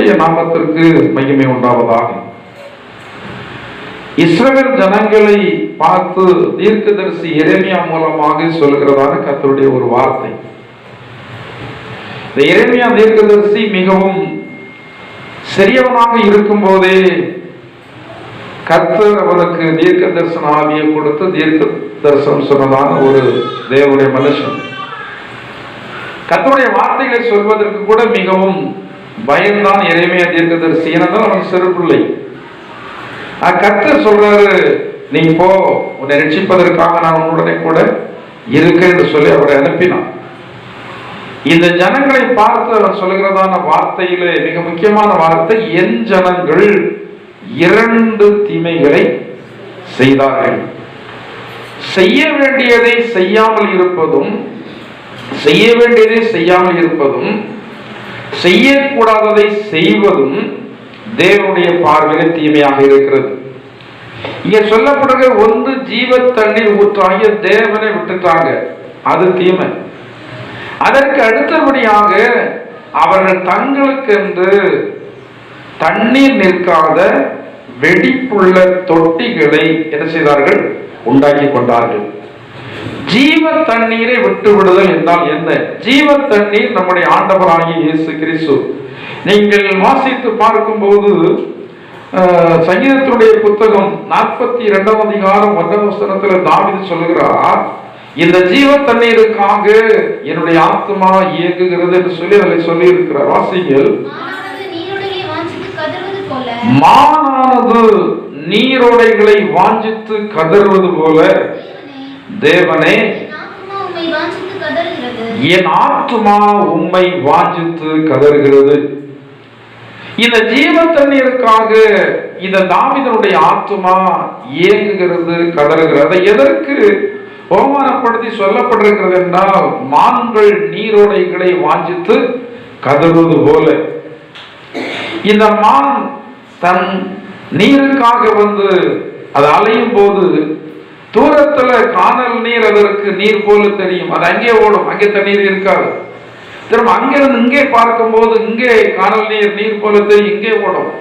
கர்த்தருடைய நாமத்திற்கு மகிமை உண்டாவதாக. இஸ்ரவேல் ஜனங்களை பார்த்து தீர்க்கதரிசி எரேமியா மூலமாக சொல்கிறதான கர்த்தருடைய ஒரு வார்த்தை. இந்த எரேமியா தீர்க்கதரிசி மிகவும் சிறியவனாக இருக்கும் போதே கர்த்தர் அவனுக்கு தீர்க்க தரிசன ஆவியை கொடுத்து தீர்க்க தரிசனம் சொன்னதான ஒரு தேவனுடைய மனுஷன். கர்த்தருடைய வார்த்தைகளை சொல்வதற்கு கூட மிகவும் பயந்தான் எரேமியா தீர்க்கதரிசி. ஏனென்றால் அவன் சிறு பிள்ளை. கர்த்தர் சொல்றாரு, நீ போ, உன்னை ரட்சிப்பதற்காக நான் உடனே கூட இருக்கேன் என்று சொல்லி அவரை அனுப்பினான். இந்த ஜனங்களை பார்த்து அவர் சொல்கிறதான வார்த்தையிலே மிக முக்கியமான வார்த்தை, என் ஜனங்கள் 2 தீமைகளை செய்தார்கள். செய்ய வேண்டியதை செய்யாமல் இருப்பதும், செய்ய வேண்டியதை செய்யாமல் இருப்பதும், செய்யக்கூடாததை செய்வதும் தேவனுடைய பார்வையில் தீமையாக இருக்கிறது. இங்க சொல்லப்படுகிற ஒன்று, ஜீவ தண்ணீர் ஊற்றாகிய தேவனை விட்டுட்டாங்க, அது தீமை. அதற்கு அடுத்தபடியாக அவர்கள் தங்களுக்கென்று தண்ணீர் நிற்காத வெடிப்புள்ள தொட்டிகளை என்ன செய்தார்கள்? உண்டாக்கி கொண்டார்கள். ஜீவ தண்ணீரை விட்டு விடுதல் என்றால் என்ன? ஜீவ தண்ணீர் நம்முடைய ஆண்டவராகிய இயேசு கிறிஸ்து. நீங்கள் வாசித்து பார்க்கும் போது சங்கீதத்தினுடைய புத்தகம் 42ஆம் அதிகாரம் 1ஆம் வசனத்தில் தாவீது சொல்லுகிறார், இந்த ஜீவ தண்ணீருக்காக என்னுடைய ஆத்மா இயங்குகிறது என்று சொல்லி அதில் சொல்லி இருக்கிறார். வாசிங்கள். மானானது நீரோடைகளை வாஞ்சித்து கதறுவது போல தேவனே என் ஆத்மா உம்மை வாஞ்சித்து கதறுகிறது. இந்த ஜீவ தண்ணீருக்காக இந்த தாவீதுடைய ஆத்மா இயங்குகிறது, கதறுகிறது. எதற்கு அவமானப்படுத்தி சொல்லப்பட்டிருக்கிறது என்றால், மான்கள் நீரோடைகளை வாஞ்சித்து கதறுவது போல. இந்த மான் தன் நீருக்காக வந்து அது அலையும் போது தூரத்துல காணல் நீர் அதற்கு நீர் போல தெரியும், அது அங்கே ஓடும், அங்கே தண்ணீர் இருக்காது. திரும்ப அங்கிருந்து இங்கே பார்க்கும் போது இங்கே காணல் நீர் நீர் போல தெரியும், இங்கே ஓடும்.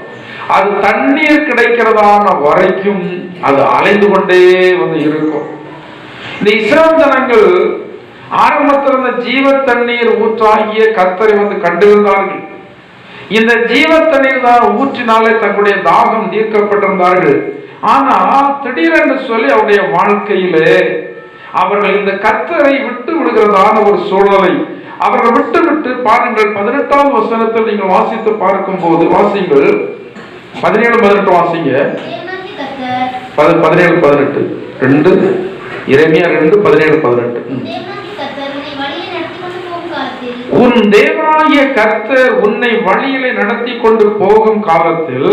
அது தண்ணீர் கிடைக்கிறதான வரைக்கும் அது அலைந்து கொண்டே வந்து இருக்கும். இந்த இஸ்ரவேல் ஜனங்கள் ஆரம்பத்தில் இந்த ஜீவ தண்ணீர் ஊற்றாகிய கர்த்தரை வந்து கண்டிருந்தார்கள். இந்த ஜீவ தண்ணீர் தான் ஊற்றினாலே தங்களுடைய தாகம் தீர்க்கப்பட்டிருந்தார்கள். ஆனால் திடீரென்று சொல்லி அவருடைய வாழ்க்கையிலே அவர்கள் இந்த கர்த்தரை விட்டு விடுகிறதான ஒரு சூழலை அவர்கள் விட்டு பாருங்கள். 18ஆம் வசனத்தில் நீங்கள் வாசித்து பார்க்கும் போது, வாசிங்கள் 17-18 வாசிங்க. 17-18 2 எரேமியா 2:17-18. உன் தேவனாகிய கர்த்தர் உன்னை வழியிலே நடத்தி கொண்டு போகும் காலத்தில்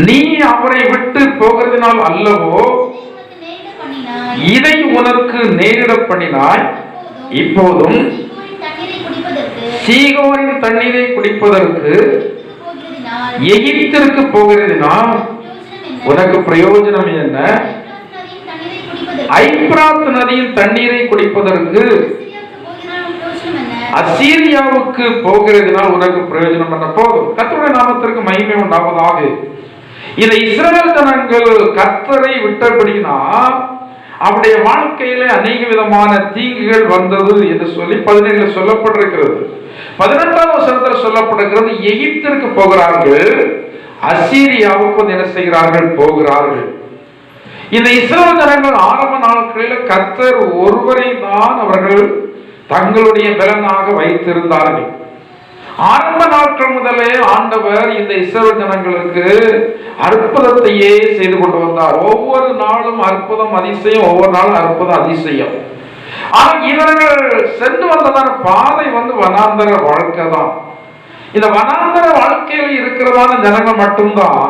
நீ அவரை விட்டு போகிறதினால் அல்லவோ இதை உனக்கு நேரிட பண்ணினாய். இப்போதும் சீகோரின் தண்ணீரை குடிப்பதற்கு எகிப்திற்கு போகிறதினால் உனக்கு பிரயோஜனம் என்ன? ஐப்ராத் நதியின் தண்ணீரை குடிப்பதற்கு அசீரியாவுக்கு போகிறதினால் உனக்கு பிரயோஜனம் என்ன? போதும். கர்த்தருடைய நாமத்திற்கு மகிமை உண்டாவதாக. இந்த இஸ்ரவேல் ஜனங்கள் கர்த்தரை விட்டபடினா அவருடைய வாழ்க்கையில அநேக விதமான தீங்குகள் வந்தது என்று சொல்லி 17 சொல்லப்பட்டிருக்கிறது. 18ஆம் வசனத்தில் சொல்லப்பட்டிருக்கிறது, எகிப்திற்கு போகிறார்கள், அசீரியாவுக்கு என்ன செய்கிறார்கள்? போகிறார்கள். இந்த இஸ்ரவேல் ஜனங்கள் ஆரம்ப நாட்களில் கர்த்தர் ஒருவரை தான் அவர்கள் தங்களுடைய பலனாக வைத்திருந்தார்கள். ஆரம்ப நாட்கள் முதலே ஆண்டவர் இந்த இஸ்ரவேல் ஜனங்களுக்கு அற்புதத்தையே செய்து கொண்டு வந்தார். ஒவ்வொரு நாளும் அற்புதம் அதிசயம், ஒவ்வொரு நாளும் அற்புதம் அதிசயம். ஆனால் இவர்கள் சென்று வந்ததான பாதை வந்து வனாந்தர வாழ்க்கை தான். இந்த வனாந்தர வாழ்க்கையில் இருக்கிறதான ஜனங்கள் மட்டும்தான்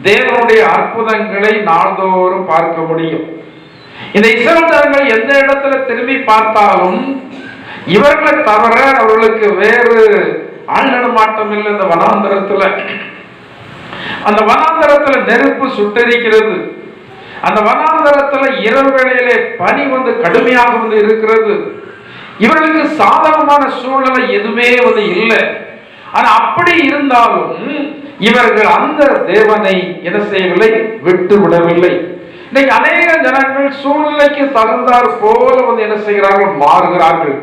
தேவனுடைய அற்புதங்களை நாள்தோறும் பார்க்க முடியும். இந்த இஸ்ரவேல் ஜனங்கள் எந்த இடத்துல திரும்பி பார்த்தாலும் இவர்களை தவிர அவர்களுக்கு வேறு ஆள் நடமாட்டம் இல்லை. இந்த வனாந்தரத்துல அந்த வனாந்தரத்துல நெருப்பு சுட்டரிக்கிறது. அந்த வனாந்தரத்துல இரவு வேளையிலே பனி வந்து கடுமையாக வந்து இருக்கிறது. இவர்களுக்கு சாதாரணமான சூழ்நிலை எதுவுமே வந்து இல்லை. ஆனா அப்படி இருந்தாலும் இவர்கள் அந்த தேவனை என்ன செய்யவில்லை, விட்டு விடவில்லை. இன்னைக்கு அநேக ஜனங்கள் சூழ்நிலைக்கு தகுந்தார் போல வந்து என்ன செய்கிறார்கள், மாறுகிறார்கள்.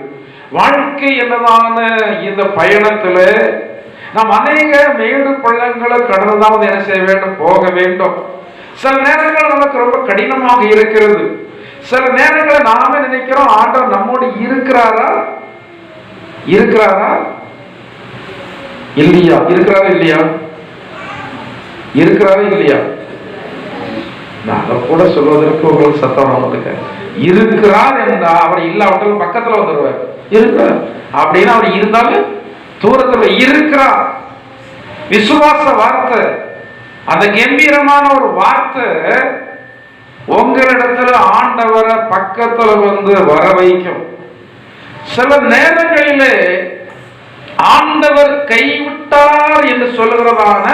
வாழ்க்கை என்னதான இந்த பயணத்துல நாம் அநேக மேடு பள்ளங்களை கடந்துதான் வந்து என்ன செய்ய வேண்டும், போக வேண்டும். சில நேரங்கள் நமக்கு ரொம்ப கடினமாக இருக்கிறது. சில நேரங்களை நாம நினைக்கிறோம் ஆண்டவர் நம்மோடு இருக்கிறாரா இல்லையா, இருக்கிறாரா இல்லையா, இருக்கிறாரா இல்லையா? அதை கூட சொல்வதற்கு உங்களுக்கு சத்தம் வந்துக்க. இருக்கிறார் என்றா அவர் இல்லாவிட்டாலும் பக்கத்துல வந்துடுவார். இருக்கிறார் அப்படின்னா அவர் இருந்தாலும் தூரத்துல இருக்கிறார். விசுவாச வார்த்தை, அந்த கம்பீரமான ஒரு வார்த்தை உங்களிடத்துல ஆண்டவரை பக்கத்துல வந்து வர வைக்கும். சில நேரங்களிலே ஆண்டவர் கைவிட்டார் என்று சொல்லுகிறதான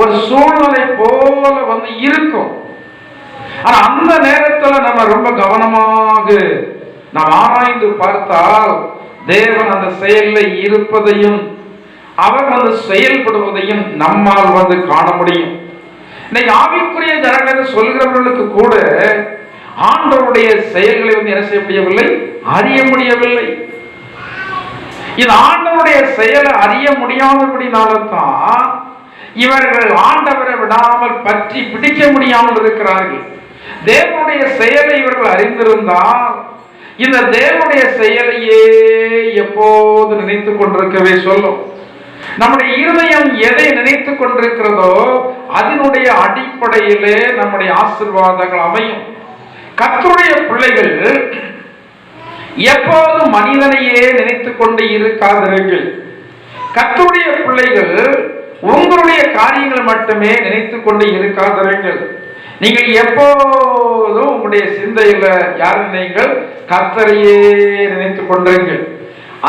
ஒரு சூழ்நிலை போல வந்து இருக்கும். ஆனா அந்த நேரத்துல நம்ம ரொம்ப கவனமாக நாம் ஆராய்ந்து பார்த்தால் தேவன் அந்த செயலில் இருப்பதையும் அவர் வந்து செயல்படுவதையும் நம்மால் வந்து காண முடியும். இன்னைக்கு ஆவிக்குரிய ஜனங்கள் சொல்கிறவர்களுக்கு கூட ஆண்டவருடைய செயல்களை வந்து என்ன செய்ய முடியவில்லை, அறிய முடியவில்லை. இது ஆண்டவருடைய செயலை அறிய முடியாதபடினால்தான் இவர்கள் ஆண்டவரை விடாமல் பற்றி பிடிக்க முடியாமல் இருக்கிறார்கள். தேவனுடைய செயலை இவர்கள் அறிந்திருந்தால் இந்த தேவனுடைய செயலையே எப்போது நினைத்து கொண்டிருக்கவே சொல்லும். நம்முடைய இருதயம் எதை நினைத்து கொண்டிருக்கிறதோ அதனுடைய அடிப்படையிலே நம்முடைய ஆசீர்வாதங்கள் அமையும். கர்த்தருடைய பிள்ளைகள் எப்போது மனிதனையே நினைத்து கொண்டு இருக்காதீர்கள். கர்த்தருடைய பிள்ளைகள் உங்களுடைய காரியங்கள் மட்டுமே நினைத்து கொண்டு இருக்காதீர்கள். நீங்கள் எப்போதும் உங்களுடைய சிந்தையில யார் நினைங்கள், கர்த்தரையே நினைத்து கொண்டிருங்கள்.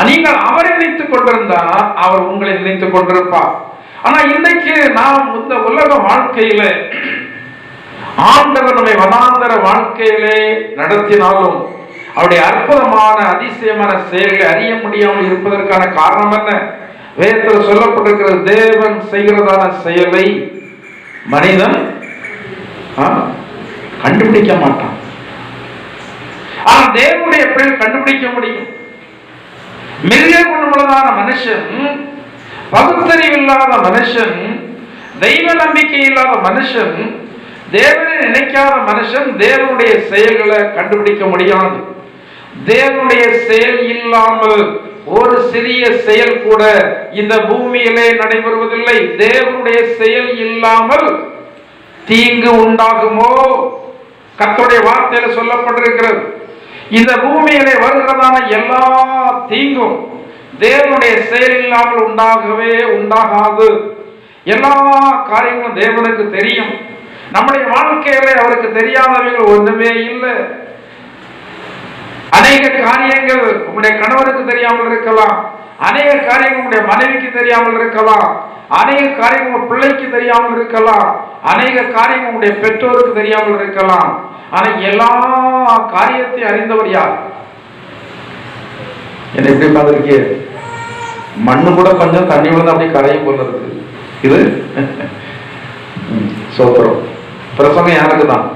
நீங்கள் அவரை நினைத்துக் கொண்டிருந்தா அவர் உங்களை நினைத்துக் கொண்டிருப்பார். ஆனா இன்னைக்கு நாம் இந்த உலக வாழ்க்கையில ஆண்டவர் நம்மை வனாந்தர வாழ்க்கையிலே நடத்தினாலும் அவருடைய அற்புதமான அதிசயமான செயல்களை அறிய முடியாமல் இருப்பதற்கான காரணம் என்ன? வேதத்தில் சொல்லப்பட்டிருக்கிறது, தேவன் செய்கிறதான செயலை மனிதன் கண்டுபிடிக்க மாட்டான். ஆனா தேவனுடைய பிள்ளைகள் கண்டுபிடிக்க முடியும். மிருக குணமுள்ளதான மனுஷன், பகுத்தறிவில்லாத மனுஷன், தெய்வ நம்பிக்கை இல்லாத மனுஷன், தேவனை நினைக்காத மனுஷன் தேவனுடைய செயல்களை கண்டுபிடிக்க முடியாது. தேவனுடைய செயல் இல்லாமல் ஒரு சிறிய செயல் கூட இந்த பூமியிலே நடைபெறுவதில்லை. தேவனுடைய செயல் இல்லாமல் தீங்கு உண்டாகுமோ? கர்த்தருடைய வார்த்தையில சொல்லப்பட்டிருக்கிறது, இந்த பூமியிலே வருகிறதான எல்லா தீங்கும் தேவனுடைய செயல் இல்லாமல் உண்டாகவே உண்டாகாது. எல்லா காரியங்களும் தேவனுக்கு தெரியும். நம்முடைய வாழ்க்கையில அவருக்கு தெரியாதவைகள் ஒன்றுமே இல்லை. அநேக காரியங்கள் உங்களுடைய கணவருக்கு தெரியாமல் இருக்கலாம், அநேக காரியங்கள் உங்களுடைய மனைவிக்கு தெரியாமல் இருக்கலாம், அநேக காரியங்கள் உங்கள் பிள்ளைக்கு தெரியாமல் இருக்கலாம், அநேக காரியங்கள் உங்களுடைய பெற்றோருக்கு தெரியாமல் இருக்கலாம். ஆனா எல்லா காரியத்தையும் அறிந்தவர் யார்? என்ன எப்படி பார்த்திருக்கே, மண்ணு கூட கொஞ்சம் தண்ணி விழுந்து அப்படி கரையும் போல இருக்கு. இது சோத்திரம். பிரசங்கம் யாருக்கு தான்?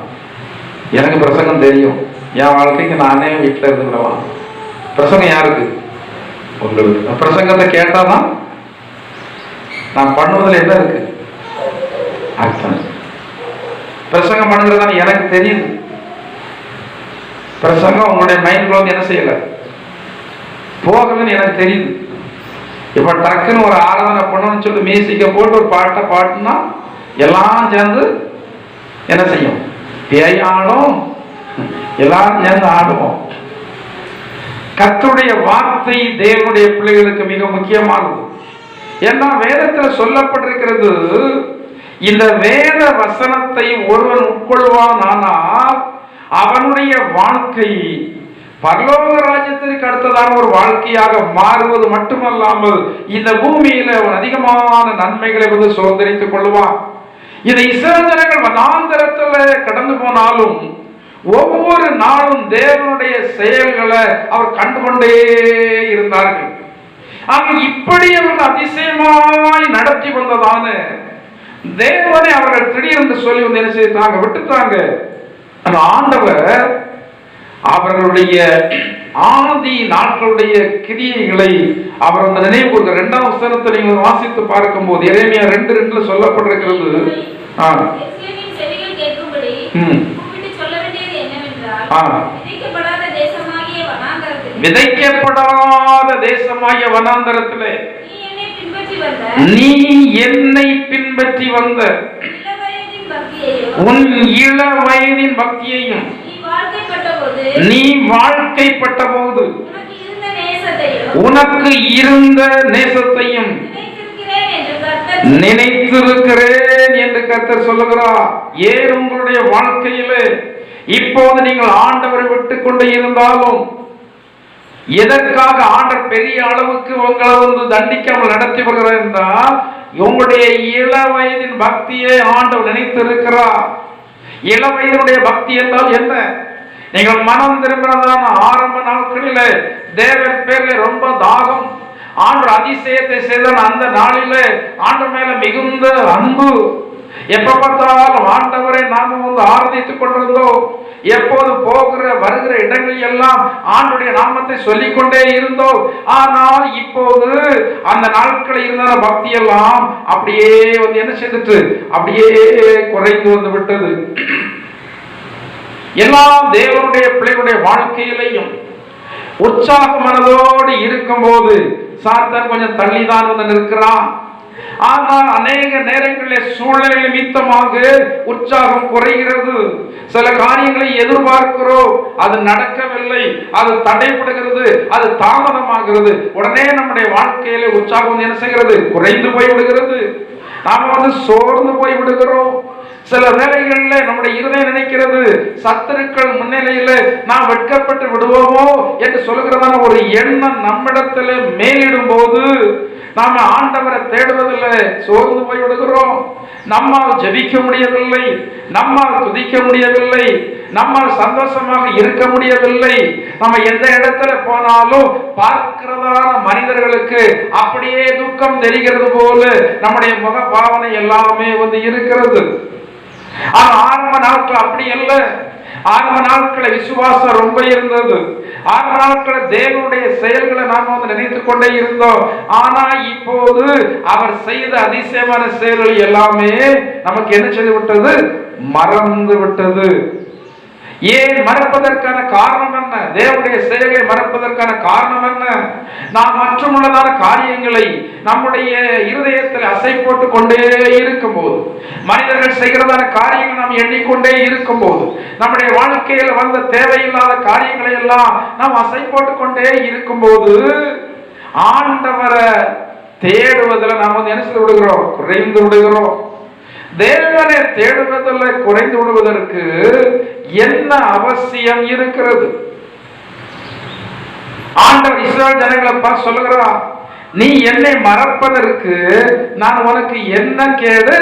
எனக்கு பிரசங்கம் தெரியும். என் வாழ்க்கைக்கு நானே வீட்டில் இருந்துக்கிறவா. பிரசங்கம் யாருக்கு? உங்களுக்கு. பிரசங்கத்தை கேட்டாதான் நான் பண்ணுவதில் என்ன இருக்கு அர்த்தம். பிரசங்கம் பண்ணுறதுதான் எனக்கு தெரியுது. பிரசங்கம் உங்களுடைய மைண்ட் வந்து என்ன செய்யல போகலன்னு எனக்கு தெரியுது. இப்ப டக்குன்னு ஒரு ஆராதனை பண்ணணும்னு சொல்லி மியூசிக்கை போட்டு ஒரு பாட்டை பாட்டுனா எல்லாம் சேர்ந்து என்ன செய்யும்? பேய் ஆடும், எல்லாரும் சேர்ந்து ஆடுவோம். கர்த்தருடைய வார்த்தை தேவனுடைய பிள்ளைகளுக்கு மிக முக்கியமானது. ஏன்னா வேதத்தில் சொல்லப்பட்டிருக்கிறது, இந்த வேத வசனத்தை ஒருவன் உட்கொள்வான் ஆனால் அவனுடைய வாழ்க்கை பரலோக ராஜ்யத்திற்கு அடுத்ததான ஒரு வாழ்க்கையாக மாறுவது மட்டுமல்லாமல் இந்த பூமியில அவன் அதிகமான நன்மைகளை வந்து சுதந்திரித்துக் கொள்வான். இந்த இஸ்ரவேல் ஜனங்கள் வனாந்தரத்துல கடந்து போனாலும் ஒவ்வொரு நாளும் தேவனுடைய செயல்களை அவர் கண்டுகொண்டே இருந்தார்கள். ஆக இப்படி அவர்கள் அதிசயமாய் நடத்தி வந்ததான தேவனை அவர்கள் திடீரென்று சொல்லி வந்து என்ன செய்தாங்க, விட்டுட்டாங்க. அந்த ஆண்டவர் அவர்களுடைய ஆதி நாட்களுடைய கிரியைகளை அவர் அந்த நினைவு கொடுக்க 2ஆம் வசனத்தை நீங்கள் வாசித்து பார்க்கும் போது எரேமியா 2:2 சொல்லப்பட்டிருக்கிறது. விதைக்கப்படாத தேசமாகிய வனாந்தரத்திலே நீ என்னை பின்பற்றி வந்த உன் இள வயதின் பக்தியையும் நீ வாழ்க்கைப்பட்ட போது உனக்கு இருந்த நேசத்தையும் நினைத்திருக்கிறேன் என்று கர்த்தர் சொல்லுகிறார். ஏன் உங்களுடைய வாழ்க்கையிலே இப்போது நீங்கள் ஆண்டவரை விட்டு கொண்டு இருந்தாலும், எதற்காக ஆண்டவர் பெரிய அளவுக்கு உங்களை வந்து தண்டிக்காமல் நடத்தி வருகிறார் என்றால், உங்களுடைய இள வயதின் பக்தியை ஆண்டவர் நினைத்திருக்கிறார். இள வயதுடைய பக்தி என்றால் என்ன? நீங்கள் மனம் திரும்பினதான ஆரம்ப நாட்களிலே தேவன் பேர்ல ரொம்ப தாகம், ஆண்டவர் அதிசயத்தை செய்த அந்த நாளிலே ஆண்டவர் மேல மிகுந்த அன்பு, எப்ப பார்த்தாலும் ஆண்டவரை நாம வந்து ஆராதித்துக் கொண்டிருந்தோம். எப்போது போகிற வருகிற இடங்கள் எல்லாம் ஆண்டவருடைய நாமத்தை சொல்லிக்கொண்டே இருந்தோம். ஆனால் இப்போது அந்த நாட்களில் இருந்த பக்தி எல்லாம் அப்படியே வந்து என்ன செய்துட்டு அப்படியே குறைந்து வந்து விட்டது. எல்லா தேவனுடைய பிள்ளைகளுடைய வாழ்க்கையிலையும் உற்சாக மனதோடு இருக்கும் போது சாத்தான் கொஞ்சம் தள்ளிதான் வந்து நிற்கிறான். ஆனால் அநேக நேரங்களில் சூழ்நிலை நிமித்தமாக உற்சாகம் குறைகிறது. சில காரியங்களை எதிர்பார்க்கிறோம், அது நடக்கவில்லை, அது தடைபடுகிறது, அது தாமதமாகிறது. உடனே நம்முடைய வாழ்க்கையில உற்சாகம் என்ன செய்கிறது, குறைந்து போய் விடுகிறது. நாம வந்து சோர்ந்து போய் விடுகிறோம். சில வேளைகளில் நம்முடைய இருதயம் நினைக்கிறது, சத்துருக்கள் முன்னிலையில நாம் வெட்கப்பட்டு விடுவோமோ என்று சொல்லுகிறதான ஒரு எண்ணம் நம்மிடத்தில் மேலிடும் போது நாம ஆண்டவரை தேடுவதில்லை, சோர்ந்து போய் விடுகிறோம். நம்மால் ஜெபிக்க முடியவில்லை, நம்மால் துதிக்க முடியவில்லை, நம்மால் சந்தோஷமாக இருக்க முடியவில்லை. நம்ம எந்த இடத்துல போனாலும் பார்க்கிறதான மனிதர்களுக்கு அப்படியே துக்கம் தெரிகிறது போல நம்முடைய முக பாவனை எல்லாமே வந்து இருக்கிறது. ஆரம்ப நாட்கள் அப்படி அல்ல. ஆரம்ப நாட்களில் விசுவாசம் ரொம்ப இருந்தது. ஆரம்ப நாட்களில் தேவனுடைய செயல்களை நாம் வந்து நினைத்துக் கொண்டே இருந்தோம். ஆனா இப்போது அவர் செய்த அதிசயமான செயல்கள் எல்லாமே நமக்கு என்ன செய்து விட்டது, மறந்து விட்டது. ஏன் மறப்பதற்கான காரணம் என்ன? தேவனுடைய செயல்களை மறப்பதற்கான காரணம் என்ன? நாம் மற்றுமுள்ளதான காரியங்களை நம்முடைய இருதயத்தில் அசை போட்டு கொண்டே இருக்கும் போது, மனிதர்கள் செய்கிறதான காரியங்கள் நாம் எண்ணிக்கொண்டே இருக்கும் போது, நம்முடைய வாழ்க்கையில் வந்த தேவையில்லாத காரியங்களை எல்லாம் நாம் அசை போட்டு கொண்டே இருக்கும் போது ஆண்டவரை தேடுவதில் நாம் வந்து என்ன செய்து விடுகிறோம், குறைந்து விடுகிறோம். தேவனை தேடுவதில் குறைந்து விடுவதற்கு என்ன அவசியம் இருக்கிறது? ஆண்டவர் இஸ்ரவேல் ஜனங்களை பார்த்து சொல்லுகிறார், நீ என்னை மறப்பதற்கு நான் உனக்கு என்ன கேடு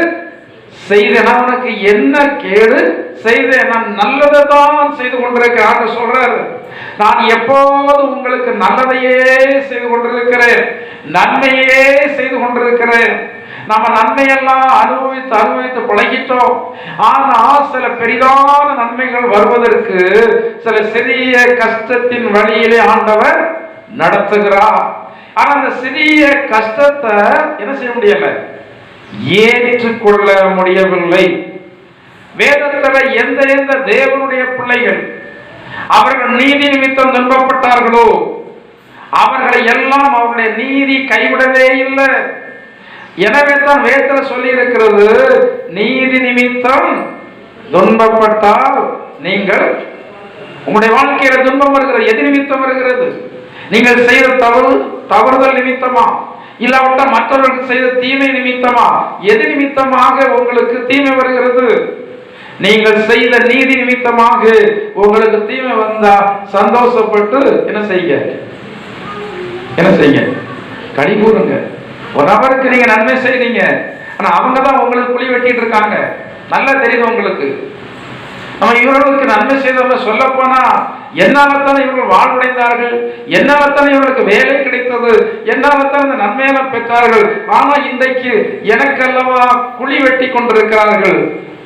செய்தேன், நான் உனக்கு என்ன கேடு செய்தேன், நான் நல்லதை தான் செய்து கொண்டிருக்கிறேன். ஆண்டவர் சொல்றாரு, நான் எப்போது உங்களுக்கு நல்லதையே செய்து கொண்டிருக்கிறேன், நன்மையே செய்து கொண்டிருக்கிறேன். நம்ம நன்மையெல்லாம் அனுபவித்து பழகிட்டோம். ஆனால் சில பெரிதான நன்மைகள் வருவதற்கு சில சிறிய கஷ்டத்தின் வழியிலே ஆண்டவர் நடத்துகிறார். ஆனா அந்த சிறிய கஷ்டத்தை என்ன செய்ய முடியல, ஏற்றுக்கொள்ள முடியவில்லை. வேதத்துல எந்த எந்த தேவனுடைய பிள்ளைகள் அவர்கள் நீதி நிமித்தம் துன்பப்பட்டார்களோ அவர்களை எல்லாம் அவருடைய நீதி கைவிடவே இல்லை. எனவே தான் வேதத்தில் சொல்லி இருக்கிறது, நீதி நிமித்தம் துன்பப்பட்டால் நீங்கள், உங்களுடைய வாழ்க்கையில துன்பம் வருகிறது, எது நிமித்தம் வருகிறது? நீங்கள் செய்த தவறுதல் நிமித்தமா, இல்லாவிட்டால் மற்றவர்களுக்கு செய்த தீமை நிமித்தமா? எது நிமித்தமாக உங்களுக்கு தீமை வருகிறது? நீங்கள் செய்த நீதி நிமித்தமாக உங்களுக்கு தீமை வந்தா சந்தோஷப்பட்டு என்ன செய்ய, கனி கூறுங்க. ஒரு நபருக்கு நீங்க நன்மை செய்றீங்க, ஆனா அவங்க தான் உங்களுக்கு குழி வெட்டிட்டு இருக்காங்க, நல்லா தெரியுது உங்களுக்கு. நம்ம இவர்களுக்கு நன்மை செய்தவர்கள் சொல்லப்போனா என்னால்தான் இவர்கள் வாழ்வடைந்தார்கள், என்னால்தான் இவர்களுக்கு வேலை கிடைத்தது, என்னால்தான் இந்த நன்மையெல்லாம் பெற்றார்கள். ஆனா இன்றைக்கு எனக்கல்லவா குழி வெட்டி கொண்டிருக்கிறார்கள்.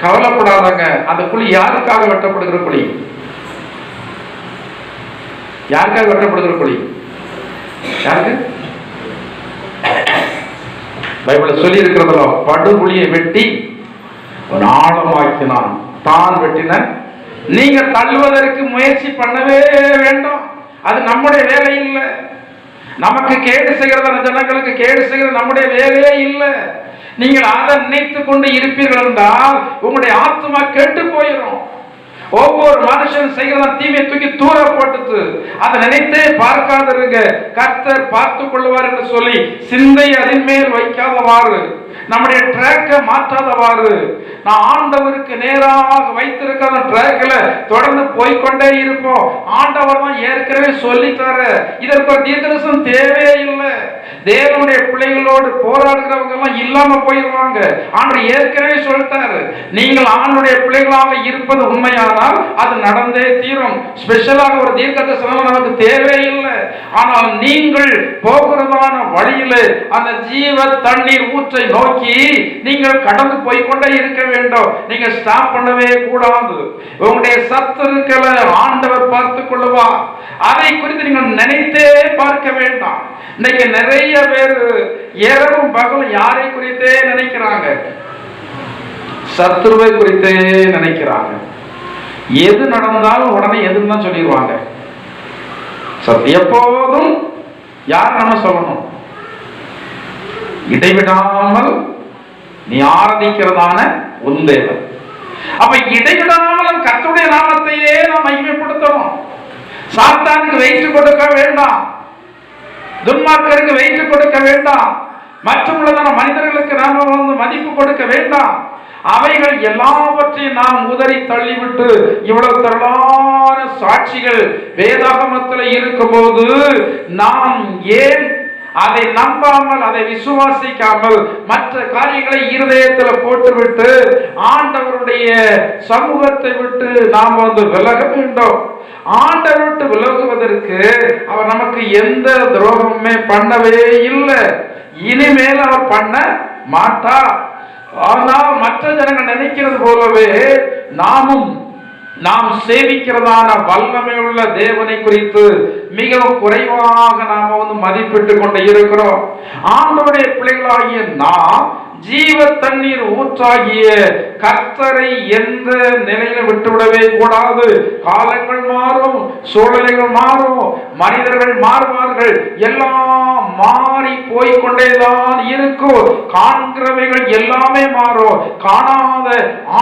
கவலைப்படாதாங்க. அந்த குழி யாருக்காக வெட்டப்படுகிற குழி? யாருக்காக வெட்டப்படுகிற குழி? யாருக்கு? பைபிள சொல்லி இருக்கிறதோ, படுகுழியை வெட்டி ஆழமாக்கினான், தான் வெட்டின. நீங்க தள்ளுவதற்கு முயற்சி பண்ணவே வேண்டாம். அது நம்முடைய வேலை இல்லை. நமக்கு கேடு செய்கிறத, ஜனங்களுக்கு கேடு செய்கிறது நம்முடைய வேலையே இல்லை. நீங்கள் அதை நினைத்து கொண்டு இருப்பீர்கள் என்றால் உங்களுடைய ஆத்மா கெட்டு போயிடும். ஒவ்வொரு மனுஷன் செய்கிறத தீமையை தூக்கி தூர போட்டுட்டு அதை நினைத்தே பார்க்காதிருங்க. கர்த்தர் பார்த்துக் கொள்வார் என்று சொல்லி சிந்தை அதன் மேல் வைக்காதவாறு, நம்முடைய ட்ராக்கை மாற்றாதவாறு, நான் ஆண்டவருக்கு நேராக வைத்திருக்கிற ட்ராக்ல தொடர்ந்து போய்கொண்டே இருப்போம். ஆண்டவர் தான் ஏற்கனவே சொல்லித்தார. இதற்கு ஒரு தீர்க்கதரிசனம் தேவையே இல்லை. தேவனுடைய பிள்ளைகளோடு போராடுகிறவங்க எல்லாம் இல்லாம போயிடுவாங்க. ஆண்டவர் ஏற்கனவே சொல்லிட்டாரு. நீங்கள் ஆண்டுடைய பிள்ளைகளாக இருப்பது உண்மையானால் அது நடந்தே தீரும். ஸ்பெஷலாக ஒரு தீர்க்கதரிசனம் நமக்கு தேவையில்லை. ஆனால் நீங்கள் போகிறதான வழியில அந்த ஜீவ தண்ணீர் ஊற்றை நோக்கி நீங்கள் கடந்து போய்கொண்டே இருக்க வேண்டும். நீங்க ஸ்டாப் பண்ணவே கூடாது. உங்களுடைய சத்துருக்களை ஆண்டவர் பார்த்துக் கொள்ளுவார். அதை குறித்து நீங்கள் நினைத்தே பார்க்க வேண்டாம். இன்னைக்கு நிறைய பேர் இரவும் பகலும் யாரை குறித்தே நினைக்கிறாங்க? சத்துருவை குறித்தே நினைக்கிறாங்க. எது நடந்தாலும் உடனே எதுன்னு தான் சொல்லிடுவாங்க. எப்போதும் யார் நம்ம சொல்லணும்? இடைவிடாமல் நீ ஆராதிக்கிறதான உன் தேவன். அப்ப இடைவிடாமல் கர்த்தருடைய நாமத்தையே நாம் மகிமைப்படுத்தணும். சாத்தானுக்கு வெயிட்டு கொடுக்க வேண்டாம், துன்மார்க்கருக்கு வெயிட்டு கொடுக்க வேண்டாம், மற்றவர்களான மனிதர்களுக்கு நாம மதிப்பு கொடுக்க வேண்டாம். அவைகள் எல்லாவற்றையும் நாம் உதறி தள்ளிவிட்டு இவ்வளவு திரளான சாட்சிகள் வேதாகமத்தில் இருக்கும்போது நாம் ஏன் அதை நம்பாமல், அதை விசுவாசிக்காமல் மற்ற காரியங்களை இருதயத்தில் போட்டுவிட்டு ஆண்டவருடைய சமூகத்தை விட்டு நாம் விலக வேண்டும்? ஆண்டவர் விட்டு விலகுவதற்கு அவர் நமக்கு எந்த துரோகமுமே பண்ணவே இல்லை, இனிமேல் அவர் பண்ண மாட்டார். ஆனால் மற்ற ஜனங்கள் நினைக்கிறது போலவே நாம் சேவிக்கிறதான வல்லமை உள்ள தேவனை குறித்து மிகவும் குறைவாக நாம் மதிப்பிட்டு கொண்டு இருக்கிறோம். ஆண்டவருடைய பிள்ளைகளாகிய நாம் ஜீவ தண்ணீர் ஊற்றாகிய கர்த்தரை எந்த நிலையில விட்டுவிடவே கூடாது. காலங்கள் மாறும், சூழ்நிலைகள் மாறும், மனிதர்கள் மாறுவார்கள், எல்லாம் மாறி போய்கொண்டேதான் இருக்கும். காண்கிறவைகள் எல்லாமே மாறும். காணாத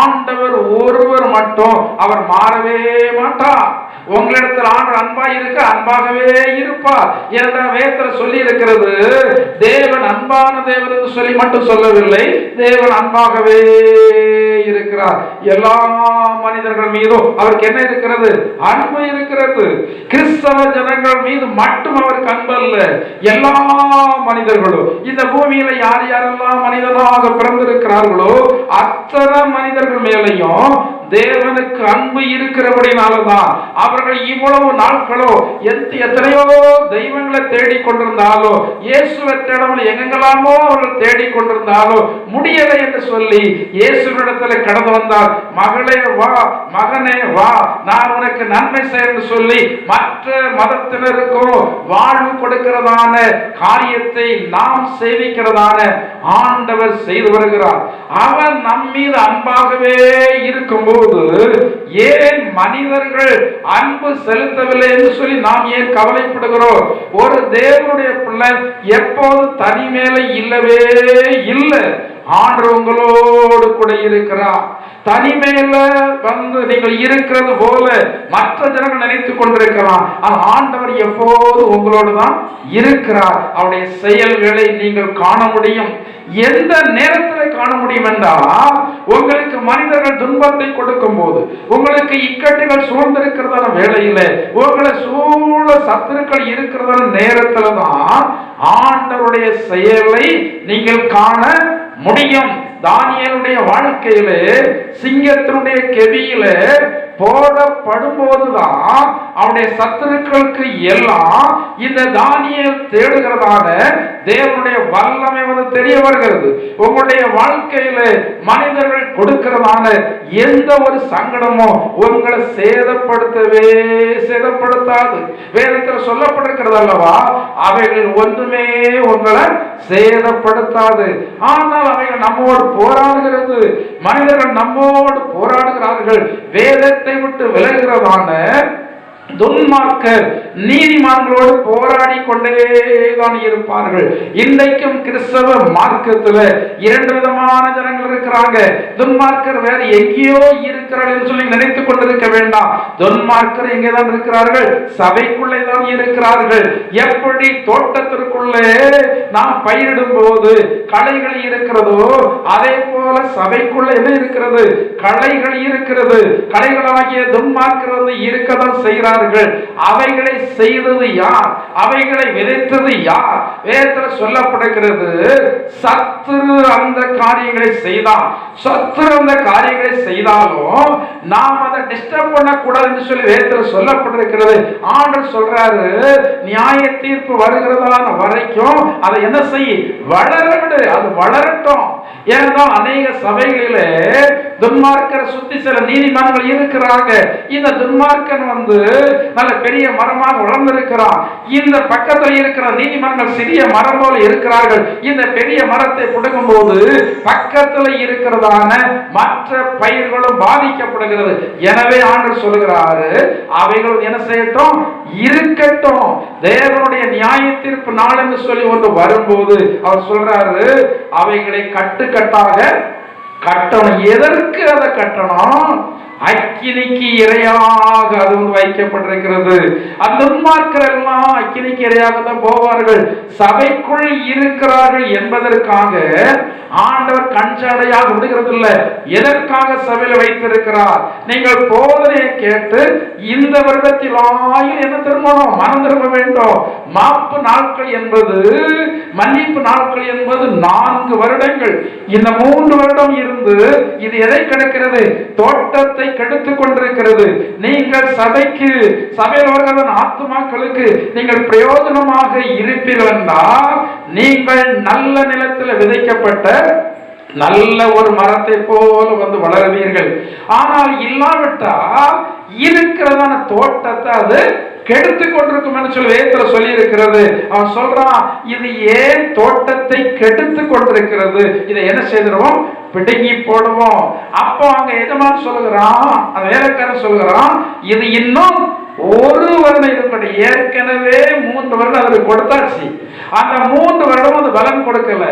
ஆண்டவர் ஒருவர் மட்டும் அவர் மாறவே மாட்டார். உங்களிடத்தில் ஆண்டவர் அன்பாய் இருக்க அன்பாகவே இருப்பார். இரண்டாம் வேதத்தில் சொல்லி இருக்கிறது, தேவன் அன்பான தேவன் என்று சொல்லி மட்டும் சொல்லவில்லை, தேவன் அன்பாகவே இருக்கிறார். எல்லா மனிதர்கள் மீதும் அவருக்கு என்ன இருக்கிறது? அன்பு இருக்கிறது. கிறிஸ்தவ ஜனங்கள் மீது மட்டும் அவருக்கு அன்பு அல்ல, எல்லா மனிதர்களும் இந்த பூமியில யார் யாரெல்லாம் மனிதனாக பிறந்திருக்கிறார்களோ அத்தனை மனிதர்கள் மேலையும் தேவனுக்கு அன்பு இருக்கிறபடினால்தான் அவர்கள் இவ்வளவு நாட்களோ எத்தனையோ தெய்வங்களை தேடிக்கொண்டிருந்தாலோ, இயேசுவை தேடாமல் எங்கெங்கெல்லாமோ அவர்கள் தேடிக்கொண்டிருந்தாலோ முடியலை என்று சொல்லி இயேசுவிடத்தில் கடந்து வந்தார். மகளே வா, மகனே வா, நான் உனக்கு நன்மை செய்ய சொல்லி மற்ற மதத்தினருக்கும் வாழ்வு கொடுக்கிறதான காரியத்தை நாம் சேவிக்கிறதான ஆண்டவர் செய்து வருகிறார். அவர் நம் மீது அன்பாகவே இருக்கும்போது ஏன் மனிதர்கள் அன்பு செலுத்தவில்லை என்று சொல்லி நாம் ஏன் கவலைப்படுகிறோம்? ஒரு தேவனுடைய பிள்ளை எப்போது தனிமேலே இல்லவே இல்லை. ஆண்டவர் உங்களோடு கூட இருக்கிறார். தனிமையில நீங்கள் இருக்கிறது போல மற்ற ஜனங்கள் நினைத்துக் கொண்டிருக்கலாம். ஆண்டவர் எப்போது உங்களோடு தான் இருக்கிறார். அவருடைய செயல்களை நீங்கள் காண முடியும். எந்த நேரத்தில் காண முடியும் என்றால், உங்களுக்கு மனிதர்கள் துன்பத்தை கொடுக்கும் போது, உங்களுக்கு இக்கட்டுகள் சூழ்ந்திருக்கிறதான வேளையில, உங்களை சூழ சத்துருக்கள் இருக்கிறதான நேரத்தில் தான் ஆண்டவருடைய செயலை நீங்கள் காண முடியும். தானியேலுடைய வாழ்க்கையிலே சிங்கத்தினுடைய கெபியிலே போடப்படும் போதுதான் அவனுடைய சத்துருக்களுக்கு எல்லாம் இந்த தானியேல் தேடுகிறதான தேவனுடைய வல்லமை வந்து தெரிய வருகிறது. உங்களுடைய வாழ்க்கையில மனிதர்கள் கொடுக்கிறதான எந்த ஒரு சங்கடமோ உங்களை சேதப்படுத்தாது. வேதத்தில் சொல்லப்பட்டிருக்கிறது அல்லவா, அவைகள் ஒன்றுமே உங்களை சேதப்படுத்தாது. ஆனால் அவைகள் நம்மோடு போராடுகிறது. மனிதர்கள் நம்மோடு போராடுகிறார்கள். வேதத்தை விட்டு விலகுகிறதான துன்மார்க்கர் நீதிமான்களோடு போராடி கொண்டேதான் இருப்பார்கள். இன்றைக்கும் கிறிஸ்தவ மார்க்கத்தில் இரண்டு விதமான ஜனங்கள் இருக்கிறாங்க. துன்மார்க்கர் வேற எங்கேயோ இருக்கிறார்கள் என்று சொல்லி நினைத்துக் கொண்டிருக்க வேண்டாம். துன்மார்க்கர் எங்கேதான் இருக்கிறார்கள்? சபைக்குள்ளே தான் இருக்கிறார்கள். எப்படி தோட்டத்திற்குள்ளே நாம் பயிரிடும் போது களைகள் இருக்கிறதோ அதே போல சபைக்குள்ள என்ன இருக்கிறது? களைகள் இருக்கிறது. களைகளாகிய துன்மார்க்கர் வந்து இருக்கதான் செய்கிறார். அவைகளை செய்தது யார்? அவைகளை விதைத்தது யார்? வேதத்தில் சொல்லப்படுகிறது, சத்துரு அந்த காரியங்களை செய்தான். சத்துரு அந்த காரியங்களை செய்தாலும் நாம் அதை டிஸ்டர்ப் பண்ணக்கூடாது என்று சொல்லி வேதத்தில் சொல்லப்பட்டிருக்கிறது. ஆண்டவர் சொல்றாரு, நியாய தீர்ப்பு வருகிறதான வரைக்கும் அதை என்ன செய்ய? வளர விடு, அது வளரட்டும். ஏனென்றால் அநேக சபைகளிலே துன்மார்க்கரை சுத்தி சில நீதிமான்கள் இருக்கிறாங்க. இந்த துன்மார்க்கன் வந்து நல்ல பெரிய மரமாக வளர்ந்திருக்கிறான். இந்த பக்கத்தில் இருக்கிற நீதிமன்றங்கள் சிறிய மரம் போல இருக்கிறார்கள். இந்த பெரிய மரத்தை புடுங்கும் போது பக்கத்தில் இருக்கிறதான மற்ற பயிர்களும் பாதிக்கப்படுகிறது. எனவே ஆண்டவர் சொல்கிறாரு, அவைகள் என்ன செய்யட்டும்? இருக்கட்டும். தேவனுடைய நியாய தீர்ப்பு நாள் என்று சொல்லி ஒன்று வரும்போது அவர் சொல்றாரு, அவைகளை கட்டுக்கட்டாக கட்டணும். எதற்கு அதை கட்டணும்? அக்கினிக்கு இரையாக அது வைக்கப்பட்டிருக்கிறது. அந்த துன்மார்க்கர் எல்லாம் அக்கினிக்கு இரையாக தான் போவார்கள். சபைக்குள் இருக்கிறார்கள் என்பதற்காக ஆண்டவர் கண்சாடையாக விடுகிறது இல்லை. எதற்காக சபையில் வைத்திருக்கிறார்? நீங்கள் போதனையை கேட்டு இந்த வருடத்தில் ஆயில் என்ன திரும்பணும்? மனம் திரும்ப வேண்டும். மாப்பு நாட்கள் என்பது, மன்னிப்பு நாட்கள் என்பது 4 வருடங்கள். இந்த 3 வருடம் இருந்து இது எதை கிடக்கிறது? தோட்டத்தை கெடுத்துக் கொண்டிருக்கிறது. நீங்கள் சபையில் வருகிற ஆத்துமாக்களுக்கு நீங்கள் பிரயோஜனமாக இருப்பீர்கள் என்றால் நீங்கள் நல்ல நிலத்தில் விதைக்கப்பட்ட நல்ல ஒரு மரத்தை போல வந்து வளருவீர்கள். ஆனால் இல்லாவிட்டால் இருக்கிறதான தோட்டத்தை அது கெடுத்து கொண்டிருக்கும் என்று சொல்லி வேதத்தில் சொல்லி இருக்கிறது. அவன் சொல்றான், இது ஏன் தோட்டத்தை கெடுத்து கொண்டிருக்கிறது? இதை என்ன செய்திருவோம்? பிடுங்கி போடுவோம். அப்போ அங்க எஜமான் சொல்லுகிறான், அந்த வேலைக்காரன் சொல்லுகிறான், இது இன்னும் 1 வருடம் இருக்கட்டும். ஏற்கனவே 3 வருடம் அதற்கு கொடுத்தாச்சு. அந்த 3 வருடம் அது பலன் கொடுக்கல.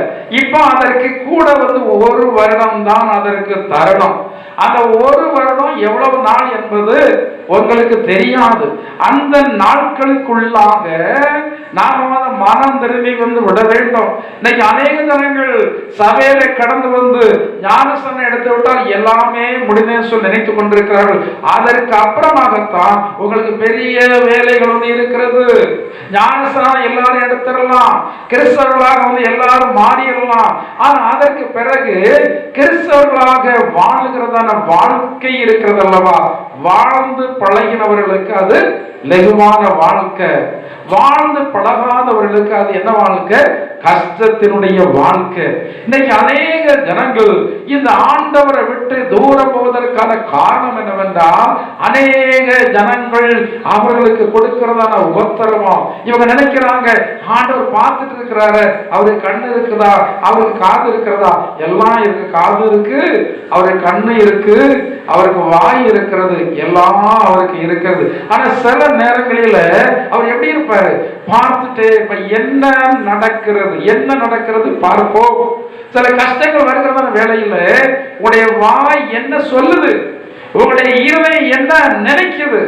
இப்போ அதற்கு கூட வந்து 1 வருடம் தான் அதற்கு தரணும். அந்த 1 வருடம் எவ்வளவு நாள் என்பது உங்களுக்கு தெரியாது. அந்த நாட்களுக்குள்ளாக நாம் மனம் திரும்பி வந்து விட வேண்டும். இன்னைக்கு அநேக ஜனங்கள் சபையில கடந்து வந்து ஞானஸ்நானம் எடுத்து விட்டால் எல்லாமே முடிந்தேன்னு சொல்லி நினைத்துக் கொண்டிருக்கிறார்கள். அதற்கு அப்புறமாகத்தான் உங்களுக்கு பெரிய வேலைகள் வந்து இருக்கிறது. ஞானஸ்நானம் எல்லாரும் எடுத்துடலாம், கிறிஸ்தவர்களாக வந்து எல்லாரும் மாறிடலாம். ஆனா அதற்கு பிறகு கிறிஸ்தவர்களாக வாழுகிறதான வாழ்க்கை இருக்கிறது அல்லவா, வாழ்ந்து பழகினவர்களுக்கு அது லகுவான வாழ்க்கை. வாழ்ந்து பழகாதவர்களுக்கு அது என்ன வாழ்க்கை? கஷ்டத்தினுடைய வாழ்க்கை. இன்னைக்கு அநேக ஜனங்கள் இந்த ஆண்டவரை விட்டு தூரம் போவதற்கான காரணம் என்னவென்றால், அநேக ஜனங்கள் அவர்களுக்கு கொடுக்கிறதான உபத்திரவம். இவங்க நினைக்கிறாங்க, ஆண்டவர் பார்த்துட்டு இருக்கிறாரு, அவருக்கு கண்ணு இருக்குதா, அவருக்கு காது இருக்கிறதா? எல்லாம் இருக்கு. காது இருக்கு, அவருக்கு கண்ணு இருக்கு, அவருக்கு வாய் இருக்கிறது, எல்லாம் அவருக்கு இருக்கிறது. ஆனா சில நேரங்களில அவர் எப்படி இருப்பாரு? பார்த்துட்டு இப்ப என்ன நடக்கிறது பார்ப்போம். சில கஷ்டங்கள் வருகிறதான வேலையில உடைய வாய் என்ன சொல்லுது, உங்களுடைய இருதயம் என்ன நினைக்குது,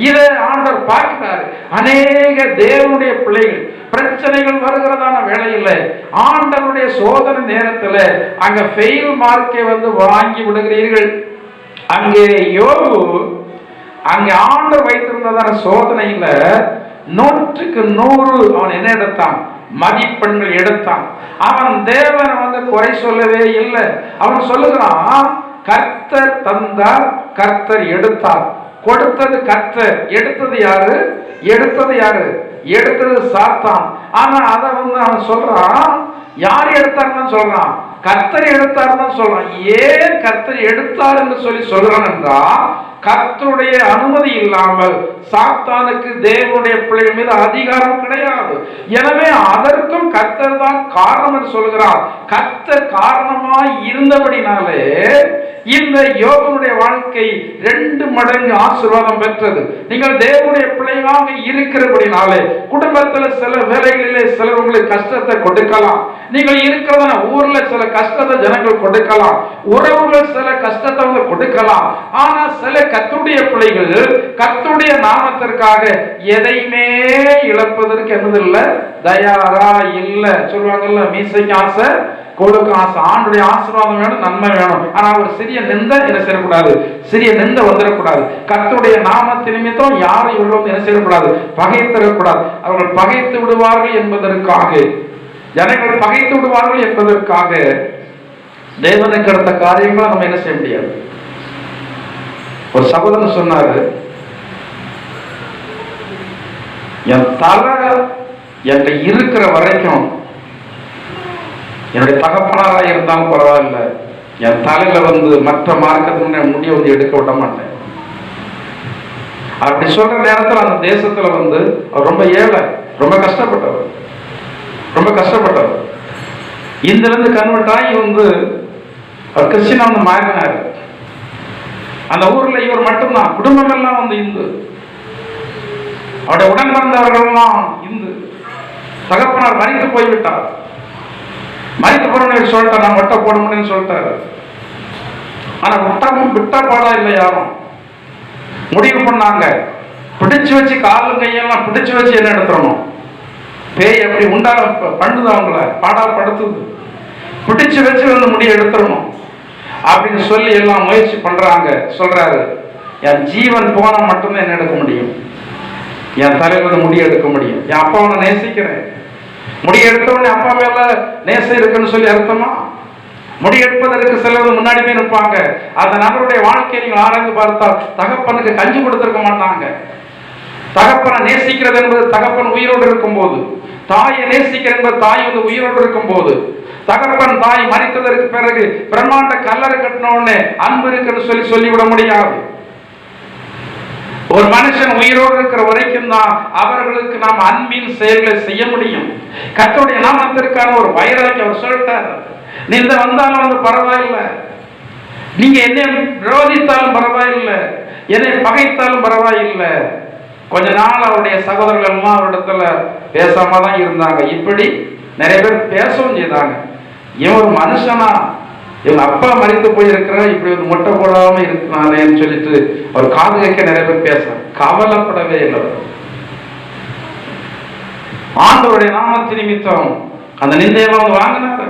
இதை ஆண்டவர் பார்க்கிறார். அநேக தேவனுடைய பிள்ளைகள் பிரச்சனைகள் வருகிறதான வேளையில ஆண்டவருடைய சோதனை நேரத்துல அங்க ஃபெயில் மார்க்கை வந்து வாங்கி விடுகிறீர்கள். அங்கே யோபு அங்கே ஆண்டவர் வைத்திருந்ததான சோதனையில 100க்கு 100 அவன் என்ன எடுத்தான்? மதிப்பெண்கள் எடுத்தான். அவன் தேவனை வந்து குறை சொல்லவே இல்லை. அவன் சொல்லுகிறான், கர்த்தர் தந்தார், கர்த்தர் எடுத்தார். கொடுத்தது கர்த்தர், எடுத்தது யாரு? எடுத்தது யாரு? எடுத்தது சாத்தான். ஆனா அதை அவன் சொல்றான், யார் எடுத்தாருன்னு சொல்றான்? கர்த்தர் எடுத்தாருன்னு சொல்றான். ஏன் கர்த்தர் எடுத்தார் என்று சொல்றான் என்றால், கர்த்தருடைய அனுமதி இல்லாமல் சாத்தானுக்கு தேவனுடைய பிள்ளைகள் மீது அதிகாரம் கிடையாது. எனவே அதற்கும் கர்த்தர் தான் காரணம் என்று சொல்கிறார். கர்த்தர் காரணமாய் இருந்தபடினாலே இந்த யோபனுடைய வாழ்க்கை 2 மடங்கு ஆசீர்வாதம் பெற்றது. நீங்கள் தேவனுடைய பிள்ளைகளாக இருக்கிறபடினாலே குடும்பத்தில் சில வேலைகளிலே சிலர் உங்களுக்கு கஷ்டத்தை கொடுக்கலாம். நீங்கள் இருக்கிறத ஊர்ல சில கஷ்டத்தை ஜனங்கள் கொடுக்கலாம், உறவுகள் சில கஷ்டத்தை கொடுக்கலாம். ஆனா சில கர்த்தருடைய பிள்ளைகள் கர்த்தருடைய நாமத்திற்காக எதையுமே இழப்பதற்கு என்னதில்லை, தயாரா இல்லை. சொல்லுவாங்கல்ல, மீசைக்கு ஆசை கொழுக்கு ஆசை. ஆண்டுடைய ஆசீர்வாதம் வேணும், நன்மை வேணும். ஆனா ஒரு சிறிய நிந்த என்ன செய்யக்கூடாது, சிறிய நிந்த வந்துடக்கூடாது. கர்த்தருடைய நாமத்தின் நிமித்தம் யாரும் இவர்கள் என்ன செய்யக்கூடாது, பகைத்திடக்கூடாது. அவர்கள் பகைத்து விடுவார்கள் என்பதற்காக, ஜனங்கள் பகைத்து விடுவார்கள் என்பதற்காக தேவனுக்கு அடுத்த காரியங்களை நம்ம என்ன செய்ய முடியாது. ஒரு சகோதரன் சொன்னாரு, என் தலை என்கிட்ட இருக்கிற வரைக்கும் என்னுடைய தகப்பனாராக இருந்தாலும் பரவாயில்ல, என் தலையில மற்ற மார்க்கத்தினுடைய முடியை எடுக்க விட மாட்டேன். அப்படி சொல்ற நேரத்தில் அந்த தேசத்துல அவர் ரொம்ப ஏழை, ரொம்ப கஷ்டப்பட்டவர், ரொம்ப கஷ்டப்பட்டவர். இதுல இருந்து கன்வெர்ட் ஆகி அவர் கிறிஸ்டியனா மாறினார். அந்த ஊர்ல இவர் மட்டும்தான், குடும்பம் எல்லாம் இந்து, அவருடைய உடன் பிறந்தவர்கள் எல்லாம் இந்து. தகப்பனார் மறித்து போய்விட்டார். மறித்து போறேன்னு சொல்லிட்டார், நான் ஒட்ட போட முடியும்னு சொல்லிட்டாரு. ஆனா விட்ட பாடா இல்லை, யாரும் முடிவு பண்ணாங்க, பிடிச்சு வச்சு காலும் கையெல்லாம் பிடிச்சு வச்சு என்ன எடுத்துடணும், பேய் எப்படி உண்டா பண்ணுது, அவங்கள பாடாப்படுத்துது, பிடிச்சு வச்சு முடிய எடுத்துடணும் அப்படின்னு சொல்லி எல்லாம் முயற்சி பண்றாங்க. சொல்றாரு, என் ஜீவன் போனா மட்டும்தான் என்ன எடுக்க முடியும், என் தலைவர் முடிய எடுக்க முடியும். என் அப்பாவை நேசிக்கிறேன், முடிய எடுத்தவொடனே அப்பா மேல நேசம் இருக்குன்னு சொல்லி அர்த்தமா? முடி எடுப்பதற்கு சிலர் முன்னாடி போய் நிற்பாங்க. அந்த நபருடைய வாழ்க்கையை நீங்கள் ஆராய்ந்து பார்த்தால் தகப்பனுக்கு கஞ்சி கொடுத்திருக்க மாட்டாங்க. தகப்பனை நேசிக்கிறது என்பது தகப்பன் உயிரோடு இருக்கும் போது, தாயை நேசிக்கிறது என்பது தாய் உயிரோடு இருக்கும் போது, தகப்பன் தாய் மறித்ததற்கு பிறகு பிரம்மாண்ட கல்லறை கட்டின உடனே அன்பு இருக்குன்னு சொல்லிவிட முடியாது. ஒரு மனுஷன் உயிரோடு இருக்கிற வரைக்கும் தான் அவர்களுக்கு நாம் அன்பின் செயல்களை செய்ய முடியும். கர்த்தருடைய நாமத்திற்கான ஒரு வைராக்கியம் அவர் சொல்லிட்டார். நீங்க வந்தாலும் பரவாயில்லை, நீங்க என்னை விரோதித்தாலும் பரவாயில்லை, என்னை பகைத்தாலும் பரவாயில்லை. கொஞ்ச நாள் அவருடைய சகோதரர்கள் எல்லாம் அவரிடத்துல பேசாம தான் இருந்தாங்க. இப்படி நிறைய பேர் பேசவும் செய்தாங்க. இவன் ஒரு மனுஷனா, இவங்க அப்பா மறித்து போயிருக்கிற, இப்படி மொட்டை போடாம இருக்கிறானேன்னு சொல்லிட்டு அவர் காது கேட்க நிறைய பேர் பேச கவலைப்படவே இல்லை. ஆண்டவருடைய நாமத்தின் நிமித்தம் அந்த நிந்தையெல்லாம் வாங்கினாரு.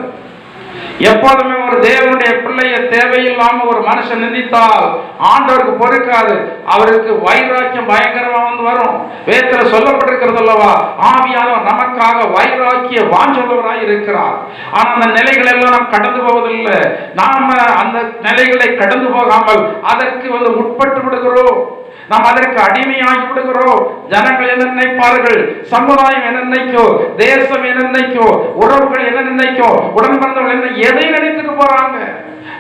எப்போதுமே ஒரு தேவனுடைய பிள்ளைய தேவையில்லாம ஒரு மனுஷன் நிந்தித்தால் ஆண்டவருக்கு பொறுக்காது, அவருக்கு வைராக்கியம் பயங்கரமா வரும். வேதத்துல சொல்லப்பட்டிருக்கிறது அல்லவா, ஆவியானவர் நமக்காக வைராக்கிய வாஞ்சவராய் இருக்கிறார். ஆனா அந்த நிலைகள் எல்லாம் நாம் கடந்து போவதில்லை. நாம அந்த நிலைகளை கடந்து போகாமல் அதற்கு உட்பட்டு விடுகிறோம். நாம் அதற்கு அடிமையாகி விடுகிறோம். ஜனங்கள் என்ன நினைப்பார்கள், சமுதாயம் என்ன நினைக்கோ, தேசம் என்ன நினைக்கோ, உறவுகள் என்ன நினைக்கோ, உடன் பிறந்தவர்கள் என்ன எதை நினைத்துட்டு போறாங்க.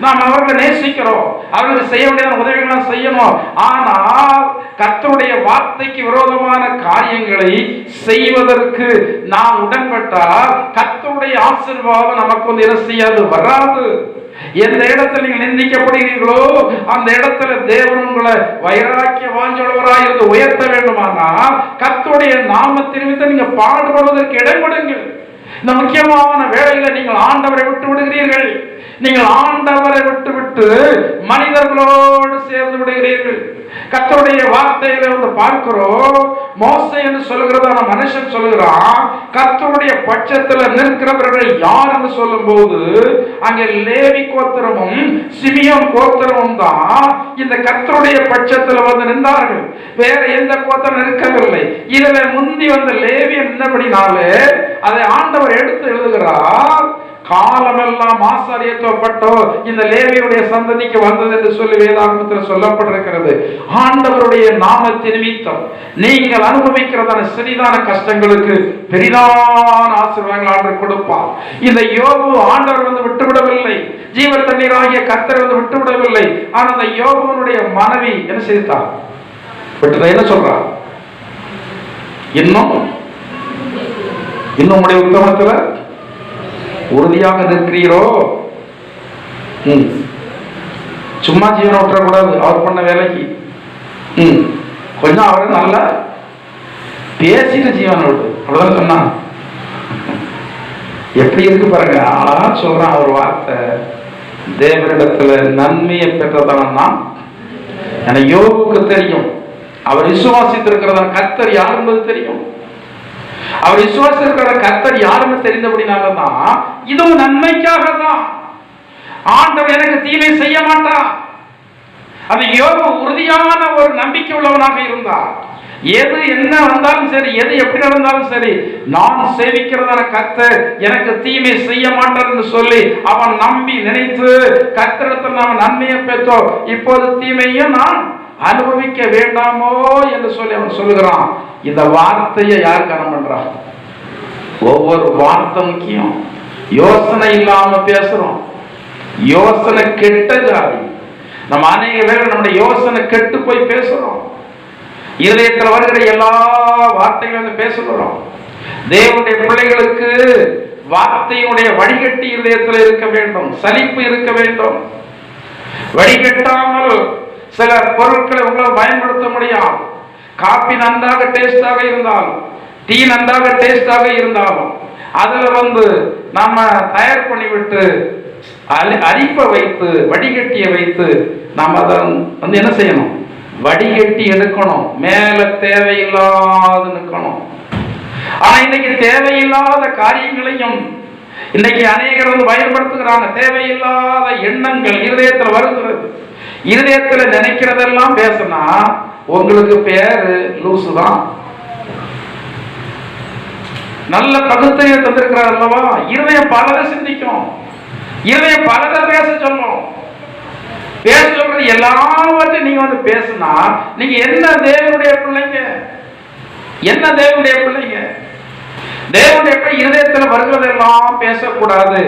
நாம் அவர்களை நேசிக்கிறோம், அவர்களுக்கு செய்ய வேண்டிய உதவிகளை செய்யணும். ஆனால் கர்த்தருடைய வார்த்தைக்கு விரோதமான காரியங்களை செய்வதற்கு நாம் உடன்பட்டால் கர்த்தருடைய ஆசீர்வாதம் நமக்கு என்ன செய்யாது, வராது. எந்த இடத்துல நீங்கள் நிந்திக்கப்படுகிறீர்களோ அந்த இடத்துல தேவன் உங்களை வைராக்கிய வாஞ்சவராய் இருந்து உயர்த்த வேண்டுமானால் கர்த்தருடைய நாமத்தின் நிமித்தம் நீங்க பாடுபடுவதற்கு இடம் கொடுங்கள். இந்த முக்கியமான வேளையில நீங்கள் ஆண்டவரை விட்டு விடுகிறீர்கள். நீங்கள் ஆண்டவரை விட்டு மனிதர்களோடு சேர்ந்து விடுகிறீர்கள். கர்த்தருடைய வார்த்தைகளை பார்க்கிறோம். மோசே என்று சொல்லுகிறதான மனுஷன் சொல்லுகிறான், கர்த்தருடைய பட்சத்தில் நிற்கிறவர்கள் யார் என்று சொல்லும் போது அங்கே லேவி கோத்திரமும் சிமியோன் கோத்திரமும் தான் இந்த கர்த்தருடைய பட்சத்தில் நின்றார்கள். வேற எந்த கோத்திரம் நிற்கவில்லை. இதுல முந்தி லேவி என்னபடினாலே அதை ஆண்டவர் எடுத்து எழுதுகிறார். காலமெல்லாம் ஆசாரியத்துவப்பட்டோ இந்த லேவியருடைய சந்ததிக்கு வந்தது என்று சொல்லி வேதாகமத்தில் சொல்லப்பட்டிருக்கிறது. ஆண்டவருடைய நாமத்தின் நிமித்தம் நீங்கள் அனுபவிக்கிறதான சிறிதான கஷ்டங்களுக்கு பெரிதான ஆசீர்வாதங்கள் ஆண்டவர் கொடுப்பார். இந்த யோபு ஆண்டவர் வந்து விட்டுவிடவில்லை, ஜீவ தண்ணீராகிய கர்த்தர் வந்து விட்டுவிடவில்லை. ஆனா அந்த யோபுவனுடைய மனைவி என்ன செய்தார்? என்ன சொல்றார்? இன்னும் உடைய உத்தமத்துல உறுதியாக நிற்கிறீரோ? சும்மா ஜீவனை விட்டுறக்கூடாது. அவர் பண்ண வேலைக்கு கொஞ்சம் அவரு நல்லா பேசிட்டு ஜீவனை விட்டு, அவ்வளவுதான் சொன்னான். எப்படி இருக்கு பாருங்க, அழகா சொல்றான் ஒரு வார்த்தை. தேவனிடத்துல நன்மையை பெற்றதான எனக்கு யோபுக்கு தெரியும், அவர் விசுவாசித்திருக்கிறதா கர்த்தர் யார் என்பது தெரியும். அவர் விசுவாசித்திருக்கிற கர்த்தர் யாருன்னு தெரிந்தபடினால்தான் இதுவும் நன்மைக்காக தான். ஆண்டவர் எனக்கு தீமை செய்ய மாட்டார். அது யோபு உறுதியான ஒரு நம்பிக்கை உள்ளவனாக இருந்தார். எது என்ன வந்தாலும் சரி, எது எப்படி நடந்தாலும் சரி, நான் சேவிக்கிறதான கர்த்தர் எனக்கு தீமை செய்ய மாட்டார் என்று சொல்லி அவன் நம்பி நினைத்து கர்த்தரிடத்தில் நாம் நன்மையை பெற்றோம், இப்போது தீமையும் நான் அனுபவிக்க வேண்டாமோ என்று சொல்லி அவன் சொல்லுகிறான். இந்த வார்த்தையை யார் கனம் பண்றான்? ஒவ்வொரு வார்த்தை முக்கியம். யோசனை இல்லாம பேசுறோம். யோசனை கெட்ட ஜாதி. நம்ம அநேக பேர் நம்முடைய யோசனை கெட்டு போய் பேசுறோம். இதயத்தில் வருகிற எல்லா வார்த்தைகளும் பேசுகிறோம். தேவனுடைய பிள்ளைகளுக்கு வார்த்தையினுடைய வடிகட்டி இதயத்தில் இருக்க வேண்டும், சலிப்பு இருக்க வேண்டும். வடிகட்டாமல் சில பொருட்களை உங்களால் பயன்படுத்த முடியாது. காபி நன்றாக டேஸ்டாக இருந்தாலும், டீ நன்றாக டேஸ்டாக இருந்தாலும் அதுல வந்து நம்ம தயார் பண்ணிவிட்டு அரிப்ப வைத்து வடிகட்டிய வைத்து நாம் அதை வந்து என்ன செய்யணும்? வடிகட்டி எடுக்கணும். மேல தேவையில்லாத நிற்கணும். ஆனா இன்னைக்கு தேவையில்லாத காரியங்களையும் இன்னைக்கு அநேகர் வந்து பயன்படுத்துகிறாங்க. தேவையில்லாத எண்ணங்கள் இருதயத்தில் வருகிறது. இருதயத்தில் நினைக்கிறதெல்லாம் பேசினா உங்களுக்கு பேரு லூசு தான். நல்ல பகுத்தையை தந்திருக்கிறார் அல்லவா? இருதயம் பலதை சிந்திக்கும், இருதயம் பலதை பேச சொல்லும். பேச சொல்றது எல்லாவற்றையும் நீங்க வந்து பேசினா நீங்க என்ன தேவனுடைய பிள்ளைங்க? என்ன தேவனுடைய பிள்ளைங்க? தேவனுடைய இருதயத்தில் வருகிறதெல்லாம் பேசக்கூடாது.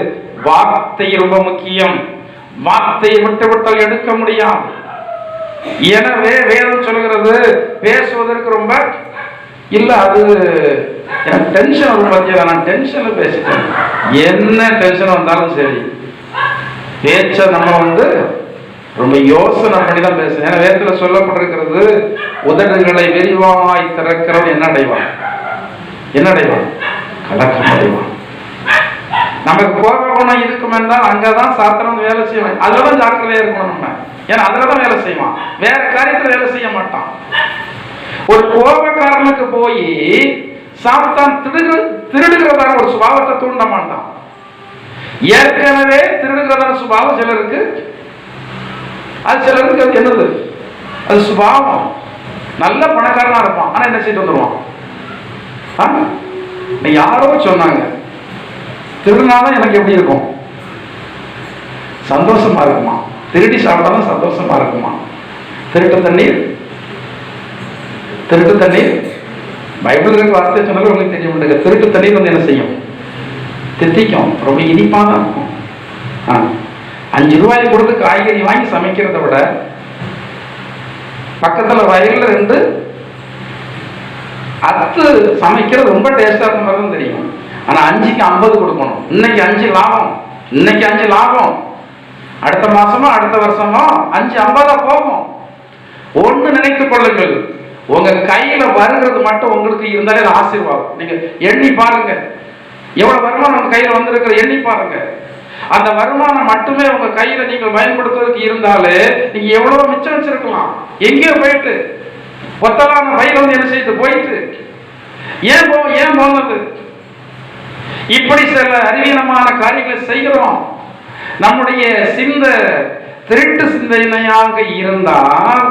வார்த்தை ரொம்ப முக்கியம். வார்த்தையை விட்டால் எடுக்க முடியாது. எனவே வேதம் சொல்கிறது பேசுவதற்கு ரொம்ப இல்ல, அது எனக்கு டென்ஷன் வரும். பத்தியா, நான் டென்ஷன்ல பேசிட்டேன். என்ன டென்ஷன் வந்தாலும் சரி, பேச்ச நம்ம வந்து ரொம்ப யோசனை பண்ணி தான் பேசுறேன். ஏன்னா வேதத்துல சொல்லப்பட்டிருக்கிறது, உதடுகளை விரிவாய் திறக்கிறவன் என்ன அடைவான்? என்ன அடைவான்? கலக்கம் அடைவான். நமக்கு கோப குணம் இருக்கும் என்றால் அங்கதான் சாத்திரம் வேலை செய்வான். அதுலதான் ஜாக்கிரதையா இருக்கணும் நம்ம. ஏன்னா அதுலதான் வேலை செய்வான், வேற காரியத்துல வேலை செய்ய மாட்டான். ஒரு கோபக்காரனுக்கு போய் சாத்தான் திருடுகிறதான ஒரு சுபாவத்தை தூண்ட மாட்டான். ஏற்கனவே திருடுகிறதான சுபாவம் சிலருக்கு, அது சிலருக்கு அது என்னது? அது சுபாவம். நல்ல பணக்காரனா இருப்பான், ஆனா என்ன செய்து வந்துருவான்? யாரோ சொன்னாங்க, திருடினாதான் எனக்கு எப்படி இருக்கும்? சந்தோஷமா இருக்குமா? திருடி சாப்பிட்டாலும் சந்தோஷமா இருக்குமா? திருட்டு தண்ணீர் பைபிள் இருக்க வார்த்தை சொன்னாலும் உங்களுக்கு தெரிய மாட்டேங்க. திருட்டு தண்ணீர் வந்து என்ன செய்யும்? தித்திக்கும், ரொம்ப இனிப்பா தான் இருக்கும். 5 ரூபாய் கொடுத்து காய்கறி வாங்கி சமைக்கிறத விட பக்கத்துல வயல்ல 2 அத்து சமைக்கிறது ரொம்ப டேஸ்டா இருக்க மாதிரி தான் தெரியும். ஆனா 5க்கு 50 கொடுக்கணும். இன்னைக்கு 5 லாபம், அடுத்த மாசமோ அடுத்த வருஷமோ 5 50 போகும். ஒண்ணு நினைத்துக் கொள்ளுங்கள், உங்க கையில வருகிறது மட்டும் உங்களுக்கு இருந்தாலே ஆசீர்வாதம். நீங்க எண்ணி பாருங்க, எவ்வளவு வருமானம் உங்க கையில வந்திருக்கிற எண்ணி பாருங்க. அந்த வருமானம் மட்டுமே உங்க கையில நீங்கள் பயன்படுத்துவதற்கு இருந்தாலே நீங்க எவ்வளவு மிச்சம் வச்சிருக்கலாம். எங்கேயோ போயிட்டு ஒத்தலான வயல் வந்து என்ன செய்து போயிட்டு ஏன் போனது? இப்படி சில அறிவீனமான காரியங்களை செய்கிறோம். நம்முடைய திருட்டு சிந்தனையாக இருந்தால்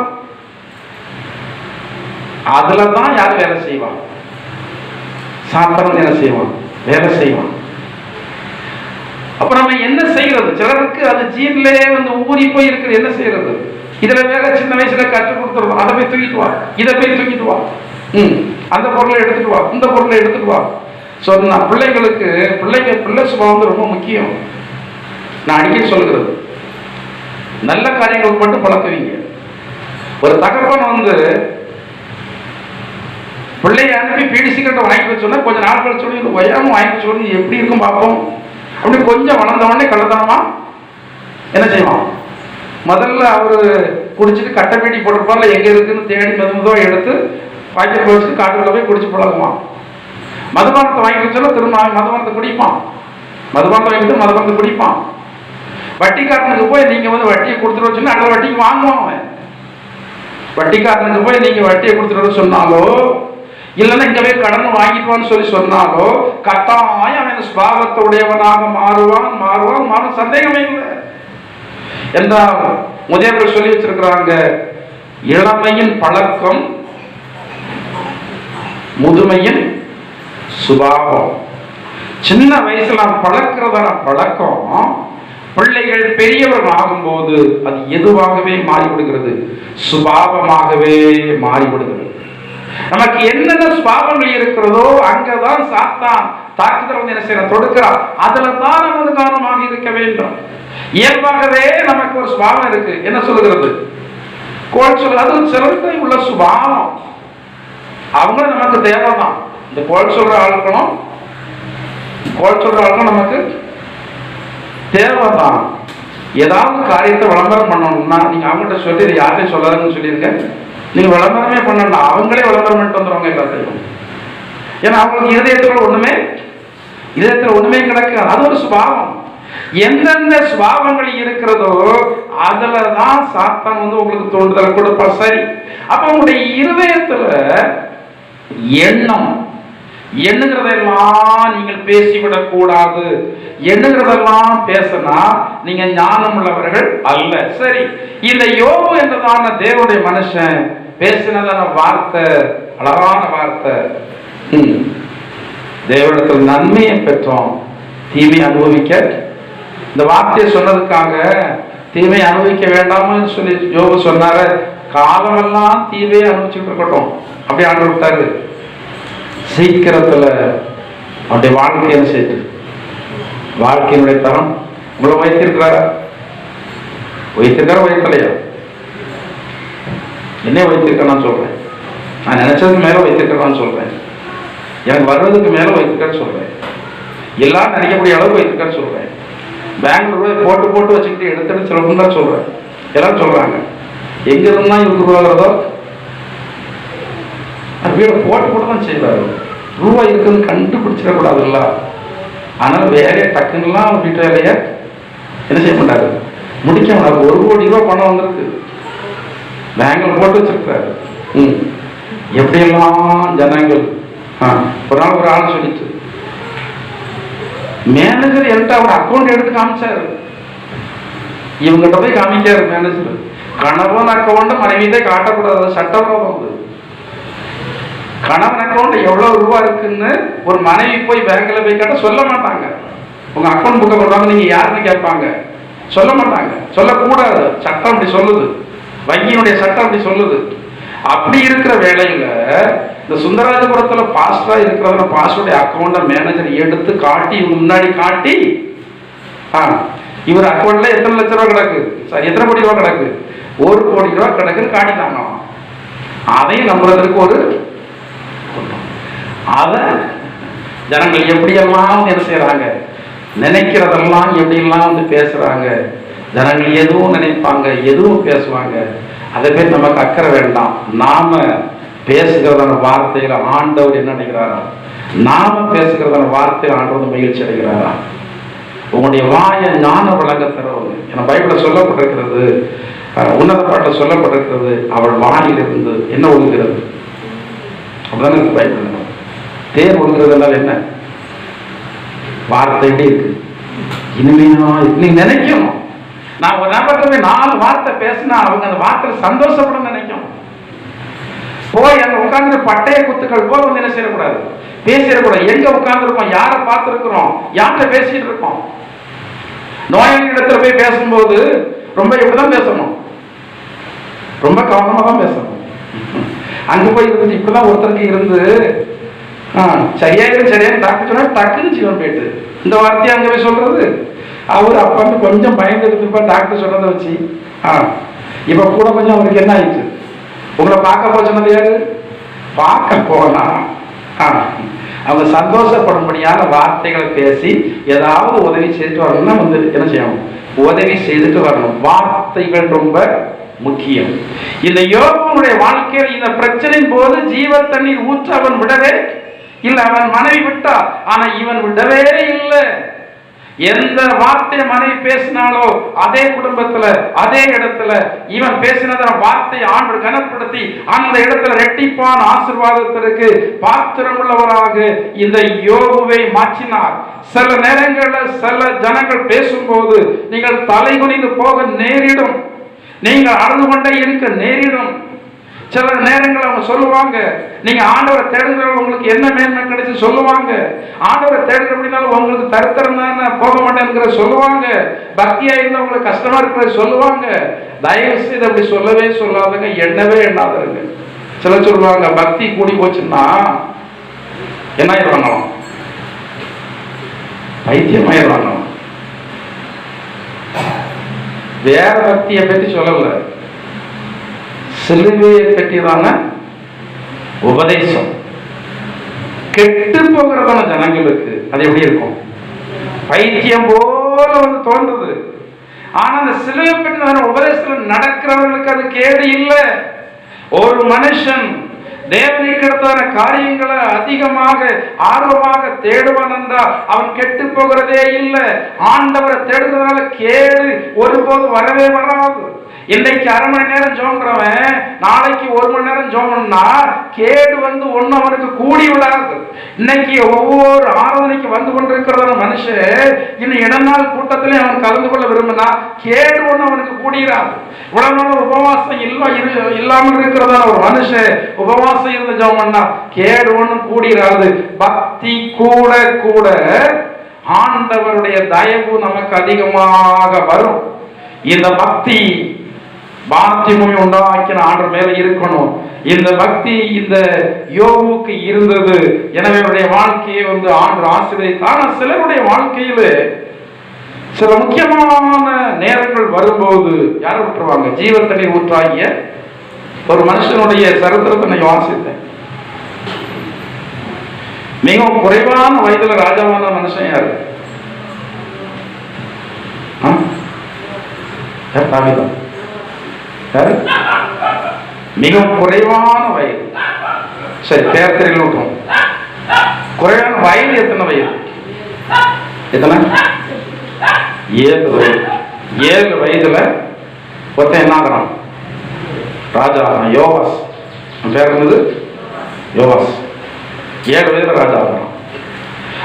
அதுலதான் யார் வேலை செய்வான்? சாத்தான் என்ன செய்வான்? வேலை செய்வான். அப்ப நம்ம என்ன செய்யறது? சிலருக்கு அது ஜீன்லே வந்து ஊறி போய் இருக்கிறது. என்ன செய்யறது? இதுல வேற சின்ன வயசுல கற்றுக் கொடுத்துருவோம். அதை போய் தூக்கிட்டு வா, இதை போய் தூக்கிட்டு வா, அந்த பொருளை எடுத்துட்டு வா, இந்த பொருளை எடுத்துட்டு வா சொன்னா பிள்ளைங்களுக்கு பிள்ளை சுபாவம் வந்து ரொம்ப முக்கியம். நான் அடிக்கடி சொல்லுகிறது, நல்ல காரியங்களுக்கு மட்டும் பழக்குவீங்க. ஒரு தகப்பன் வந்து பிள்ளைய அனுப்பி பீடி சிகரெட்டை வாங்கிக்க சொன்னா கொஞ்ச நாள் கழிச்சு சொல்லி ஒய்யாம வாங்கிக்க சொல்லி எப்படி இருக்கும் பார்ப்போம். அப்படி கொஞ்சம் வளர்ந்த உடனே கள்ளத்தனமா என்ன செய்வான்? முதல்ல அவரு குடிச்சிட்டு கட்டை பீடி போட்டிருப்பார்ல, எங்க இருக்குன்னு தேடி மெதுமெதுவா எடுத்து பாக்கெட் வச்சுட்டு காட்டுக்குள்ள போய் குடிச்சு பழகுவான். மதுபானத்தை வாங்கி வச்சாலும் திரும்ப மதுபானத்தை குடிப்பான். மதுபானத்தை வாங்கிட்டு மதுபானத்தை குடிப்பான். வட்டிக்காரனுக்கு போய் நீங்க வந்து வட்டியை கொடுத்துட்டு வச்சுன்னா அந்த வட்டிக்கு வாங்குவான் அவன். வட்டிக்காரனுக்கு போய் நீங்க வட்டியை கொடுத்துட்டு சொன்னாலோ இல்லைன்னா இங்க போய் கடன் வாங்கிட்டுவான்னு சொல்லி சொன்னாலோ கட்டாயம் அவன் சுபாவத்துடையவனாக மாறுவான் சந்தேகமே இல்லை. என்றால் முதியவர்கள் சொல்லி வச்சிருக்கிறாங்க, இளமையின் பழக்கம் முதுமையின் சுபாவம். சின்ன வயசுல நாம் பழக்கிறதான பழக்கம் பிள்ளைகள் பெரியவர்கள் ஆகும்போது அது எதுவாகவே மாறிவிடுகிறது? சுபாவமாகவே மாறிவிடுகிறது. நமக்கு என்னென்ன சுபாவங்கள் இருக்கிறதோ அங்கதான் சாத்தான் தாக்குதல் வந்து என்ன செய்யற தொடுக்கிறான். அதுல தான் நமது கவனமாக இருக்க வேண்டும். இயல்பாகவே நமக்கு ஒரு சுபாவம் இருக்கு. என்ன சொல்லுகிறது? கோல் சொல்ல, அது சிலருக்கு உள்ள சுபாவம். அவங்க நமக்கு தேவைதான். இந்த கோல் சொல்ற ஆளுக்கணும் நமக்கு தேவைதான். ஏதாவது காரியத்தை விளம்பரம் பண்ணணும்னா நீங்க அவங்ககிட்ட சொல்லி இதை யார்கிட்டையும் சொல்லாதுன்னு சொல்லியிருக்க. நீங்க விளம்பரமே பண்ணா அவங்களே விளம்பரம் பண்ணிட்டு வந்துடுவாங்க எல்லாத்தையும். ஏன்னா அவங்களுக்கு இதயத்துல ஒண்ணுமே கிடக்கு. அது ஒரு சுபாவம். எந்தெந்த சுபாவங்கள் இருக்கிறதோ அதுலதான் சாத்தான் வந்து உங்களுக்கு தோன்றுதல் கொடுப்பா. சரி, அப்ப உங்களுடைய இருதயத்துல எண்ணுகிறதெல்லாம் நீங்கள் பேசிவிடக் கூடாது. எண்ணுகிறதெல்லாம் பேசினா நீங்க ஞானம் உள்ளவர்கள் அல்ல. சரி, இந்த யோபு என்றதான தேவனுடைய மனுஷன் பேசினதான வார்த்தை அழகான வார்த்தை. தேவனிடத்தில் நன்மையை பெற்றோம், தீமை அனுபவிக்க. இந்த வார்த்தையை சொன்னதுக்காக தீமை அனுபவிக்க வேண்டாம்னு சொல்லி யோபு சொன்னாரு. காலமெல்லாம் தீமையை அனுபவிச்சுட்டு இருக்கட்டும் அப்படி ஆண்டு விட்டாரு. சீக்கிரத்துல அவருடைய வாழ்க்கையை சேர்த்து வாழ்க்கையினுடைய தரம் உங்களை வைத்திருக்கிறாரா? வைத்திருக்கலையா? என்ன வைத்திருக்க நான் சொல்றேன். நான் நினைச்சதுக்கு மேல வைத்திருக்கேன்னு சொல்றேன். எனக்கு வர்றதுக்கு மேல வைத்திருக்கேன்னு சொல்றேன். எல்லாரும் நினைக்கக்கூடிய அளவு வைத்திருக்கேன்னு சொல்றேன். பெங்களூர் போட்டு வச்சுக்கிட்டு எடுத்துட்டு சொல்லணும்னு தான் சொல்றேன். எல்லாரும் சொல்றாங்க எங்க இருந்தா இவருக்கு ரூபாகிறதோ வீடை போட்டு தான் செய்வாரு. ரூபாய் இருக்குன்னு கண்டுபிடிச்சிடக்கூடாதுல்ல. ஆனால் வேற டக்குன்னுலாம் வீட்டு வேலைய என்ன செய்ய மாட்டாரு, முடிக்க மாட்டாரு. 1 கோடி ரூபாய் பணம் வந்திருக்கு, பேங்கில் போட்டு வச்சிருக்காரு. எப்படியெல்லாம் ஜனங்கள் ஒரு நாள் ஒரு ஆள் சொல்லிட்டு மேனேஜர் என்கிட்ட அவர் அக்கௌண்ட் எடுத்து காமிச்சாரு. இவங்கிட்ட போய் காமிக்காரு மேனேஜர். கணவன் அக்கௌண்ட் மனைவியத்தை காட்டக்கூடாது, சட்டவிரோதம். கணவன் அக்கௌண்ட் எவ்வளவு ரூபா இருக்குன்னு ஒரு மனைவி போய் பேங்க்ல போய் கேட்ட சொல்ல மாட்டாங்க. உங்க அக்கௌண்ட் புக்கை கொண்டாந்து நீங்க யாருன்னு கேட்பாங்க, சொல்ல மாட்டாங்க. சொல்லக்கூடாது, சட்டம் அப்படி சொல்லுது, வங்கியினுடைய சட்டம் அப்படி சொல்லுது. அப்படி இருக்கிற வேலையில இந்த சுந்தரராஜபுரத்துல பாஸ்டரா இருக்கிறவங்க பாஸ்டருடைய அக்கௌண்ட மேனேஜர் எடுத்து காட்டி முன்னாடி காட்டி இவர் அக்கௌண்ட்ல எத்தனை லட்சம் ரூபாய் கிடக்கு, சாரி எத்தனை கோடி ரூபாய் கிடக்கு, 1 கோடி ரூபாய் கிடக்குன்னு காட்டிட்டாங்க. அதையும் நம்புறதுக்கு ஒரு அத ஜனங்கள் எப்படியெல்லாம் என்ன செய்யறாங்க, நினைக்கிறதெல்லாம் எப்படியெல்லாம் வந்து பேசுறாங்க. ஜனங்கள் எதுவும் நினைப்பாங்க, எதுவும் பேசுவாங்க. அதை பேர் நமக்கு அக்கறை வேண்டாம். நாம பேசுகிறதான வார்த்தையில ஆண்டவர் என்ன நினைக்கிறாரா, நாம பேசுகிறதான வார்த்தையில ஆண்டவர் மகிழ்ச்சி அடைகிறாரா. உங்களுடைய வாயை ஞான வழங்க தருவது என பைபிள சொல்லப்பட்டிருக்கிறது. உன்னத பாட்டில் சொல்லப்பட்டிருக்கிறது, அவள் வாயிலிருந்து என்ன ஒழுகிறது அப்படிதானே இருக்கு பைபிள். தேர் ஒழுகிறதுனால என்ன வார்த்தை இருக்கு. இனிமையா நீங்க நினைக்கணும். நான் ஒரு நபர்கிட்ட 4 வார்த்தை பேசினா அவங்க அந்த வார்த்தையில சந்தோஷப்பட நினைக்கும். போய் அங்க உட்கார்ந்து பட்டைய குத்துக்கள் போல வந்து என்ன செய்யக்கூடாது, பேசிடக்கூடாது. எங்க உட்கார்ந்து இருக்கோம், யாரை பார்த்து இருக்கிறோம், யார்கிட்ட பேசிட்டு இருக்கோம். நோயாளி இடத்துல போய் பேசும்போது ரொம்ப இப்படிதான் பேசணும், ரொம்ப கவனமா தான் பேசணும். அங்க போய் இருந்து இப்படிதான் ஒருத்தருக்கு இருந்து சரியாயிரும் சரியாயிரும் டாக்டர் சொன்னா டக்குன்னு ஜீவன் போயிட்டு இந்த வார்த்தையை அங்க போய் சொல்றது. அவர் அப்ப வந்து கொஞ்சம் பயந்து இருப்பா டாக்டர் சொன்னதை வச்சு. இப்ப கூட கொஞ்சம் அவருக்கு என்ன ஆயிடுச்சு, உங்களை பார்க்க போக சொன்னது யாரு, பார்க்க போனா அவங்க சந்தோஷப்படும்படியான வார்த்தைகளை பேசி ஏதாவது உதவி செய்துட்டு வரணும்னா வந்து என்ன செய்யணும், உதவி செய்துட்டு வரணும். வார்த்தைகள் ரொம்ப முக்கியம். இந்த யோபனுடைய வாழ்க்கையில் இந்த பிரச்சனையின் போது ஜீவ தண்ணீர் ஊற்ற அவன் விடவே இல்லை. அவன் மனைவி விட்டா, ஆனா இவன் விடவே இல்லை. எந்த வார்த்தையை மனைவி பேசினாலோ அதே குடும்பத்துல அதே இடத்துல இவன் பேசினத வார்த்தையை ஆண்டு கனப்படுத்தி அந்த இடத்துல ரெட்டிப்பான ஆசீர்வாதத்திற்கு பாத்திரம் உள்ளவராக இந்த யோபுவை மாற்றினார். சில நேரங்களில் சில ஜனங்கள் பேசும்போது நீங்கள் தலைகுனிந்து போக நேரிடும், நீங்கள் அழுது கொண்டே இருக்க நேரிடும். சில நேரங்கள் அவங்க சொல்லுவாங்க, நீங்க ஆண்டவரை தேடுகிறவங்க உங்களுக்கு என்ன மேன்மை கிடைச்சு சொல்லுவாங்க, ஆண்டவரை தேடுற அப்படின்னாலும் உங்களுக்கு தருத்தரம் தானே போக மாட்டேங்கிற சொல்லுவாங்க, பக்தியா இருந்தா உங்களுக்கு கஷ்டமா இருக்கிற சொல்லுவாங்க. தயவு செய்து அப்படி சொல்லவே சொல்லாதுங்க, எண்ணவே எண்ணாதருங்க. சில சொல்லுவாங்க பக்தி கூடி போச்சுன்னா என்ன ஆயிடுவாங்களாம், பைத்தியமாயிடுவாங்களாம். வேற பக்தியை பற்றி சொல்லல, சிலுவையை பற்றிதான உபதேசம். கெட்டு போகிறதான ஜனங்களுக்கு அது எப்படி இருக்கும், பைத்தியம் போல வந்து தோன்றுது. ஆனா அந்த சிலுவை பற்றின உபதேசத்தில் நடக்கிறவர்களுக்கு அது கேடு இல்லை. ஒரு மனுஷன் தேவனுக்கான காரியங்களை அதிகமாக ஆர்வமாக தேடுவான் என்றால் அவன் கெட்டு போகிறதே இல்லை. ஆண்டவரை தேடுறதுனால கேடு ஒருபோது வரவே வராது. இன்னைக்கு அரை மணி நேரம் ஜோம்றவன் நாளைக்கு 1 மணி நேரம் ஜோம்னா கேடு வந்து ஒண்ணு அவனுக்கு கூடி விடாது. இன்னைக்கு ஒவ்வொரு ஆராதனைக்கு வந்து கொண்டிருக்கிறதான மனுஷன் இன்னும் 2 நாள் கூட்டத்திலே அவன் கலந்து கொள்ள விரும்பினா கேடு ஒண்ணு அவனுக்கு கூடிராது. இவ்வளவு நாள் உபவாசம் இல்லாமல் இருக்கிறதான ஒரு மனுஷன் உபவாசம் இருந்து ஜோம்னா கேடு ஒண்ணு கூடிராது. பக்தி கூட கூட ஆண்டவருடைய தயவு நமக்கு அதிகமாக வரும். இந்த பக்தி பாத்தியமும் உண்டாக்கின ஆண்டவர் மேல இருக்கணும். இந்த பக்தி இந்த யோபுக்கு இருந்தது. எனவே அவருடைய வாழ்க்கையை வந்து ஆண்டவர் ஆசீர்வதித்தார். ஆனா சிலருடைய வாழ்க்கையில சில முக்கியமான நேரங்கள் வரும்போது யாரை விட்டுருவாங்க, ஜீவ தண்ணீர் ஊற்றாகிய ஒரு மனுஷனுடைய சரித்திரத்தை வாசித்தேன். மிகவும் குறைவான வயதுல ராஜாவான மனுஷன் யாரு, மிகவும் குறைவான வயது. சரி, பேர் தெரியல விட்டுரும். குறைவான வயது எத்தனை வயது, எத்தனை, 7 வயது. 7 வயதுல ஒருத்தன் என்ன ஆகிறான், ராஜா யோவாஸ். பேர் இருந்தது யோவாஸ். 7 வயதுல ராஜா ஆகிறான்.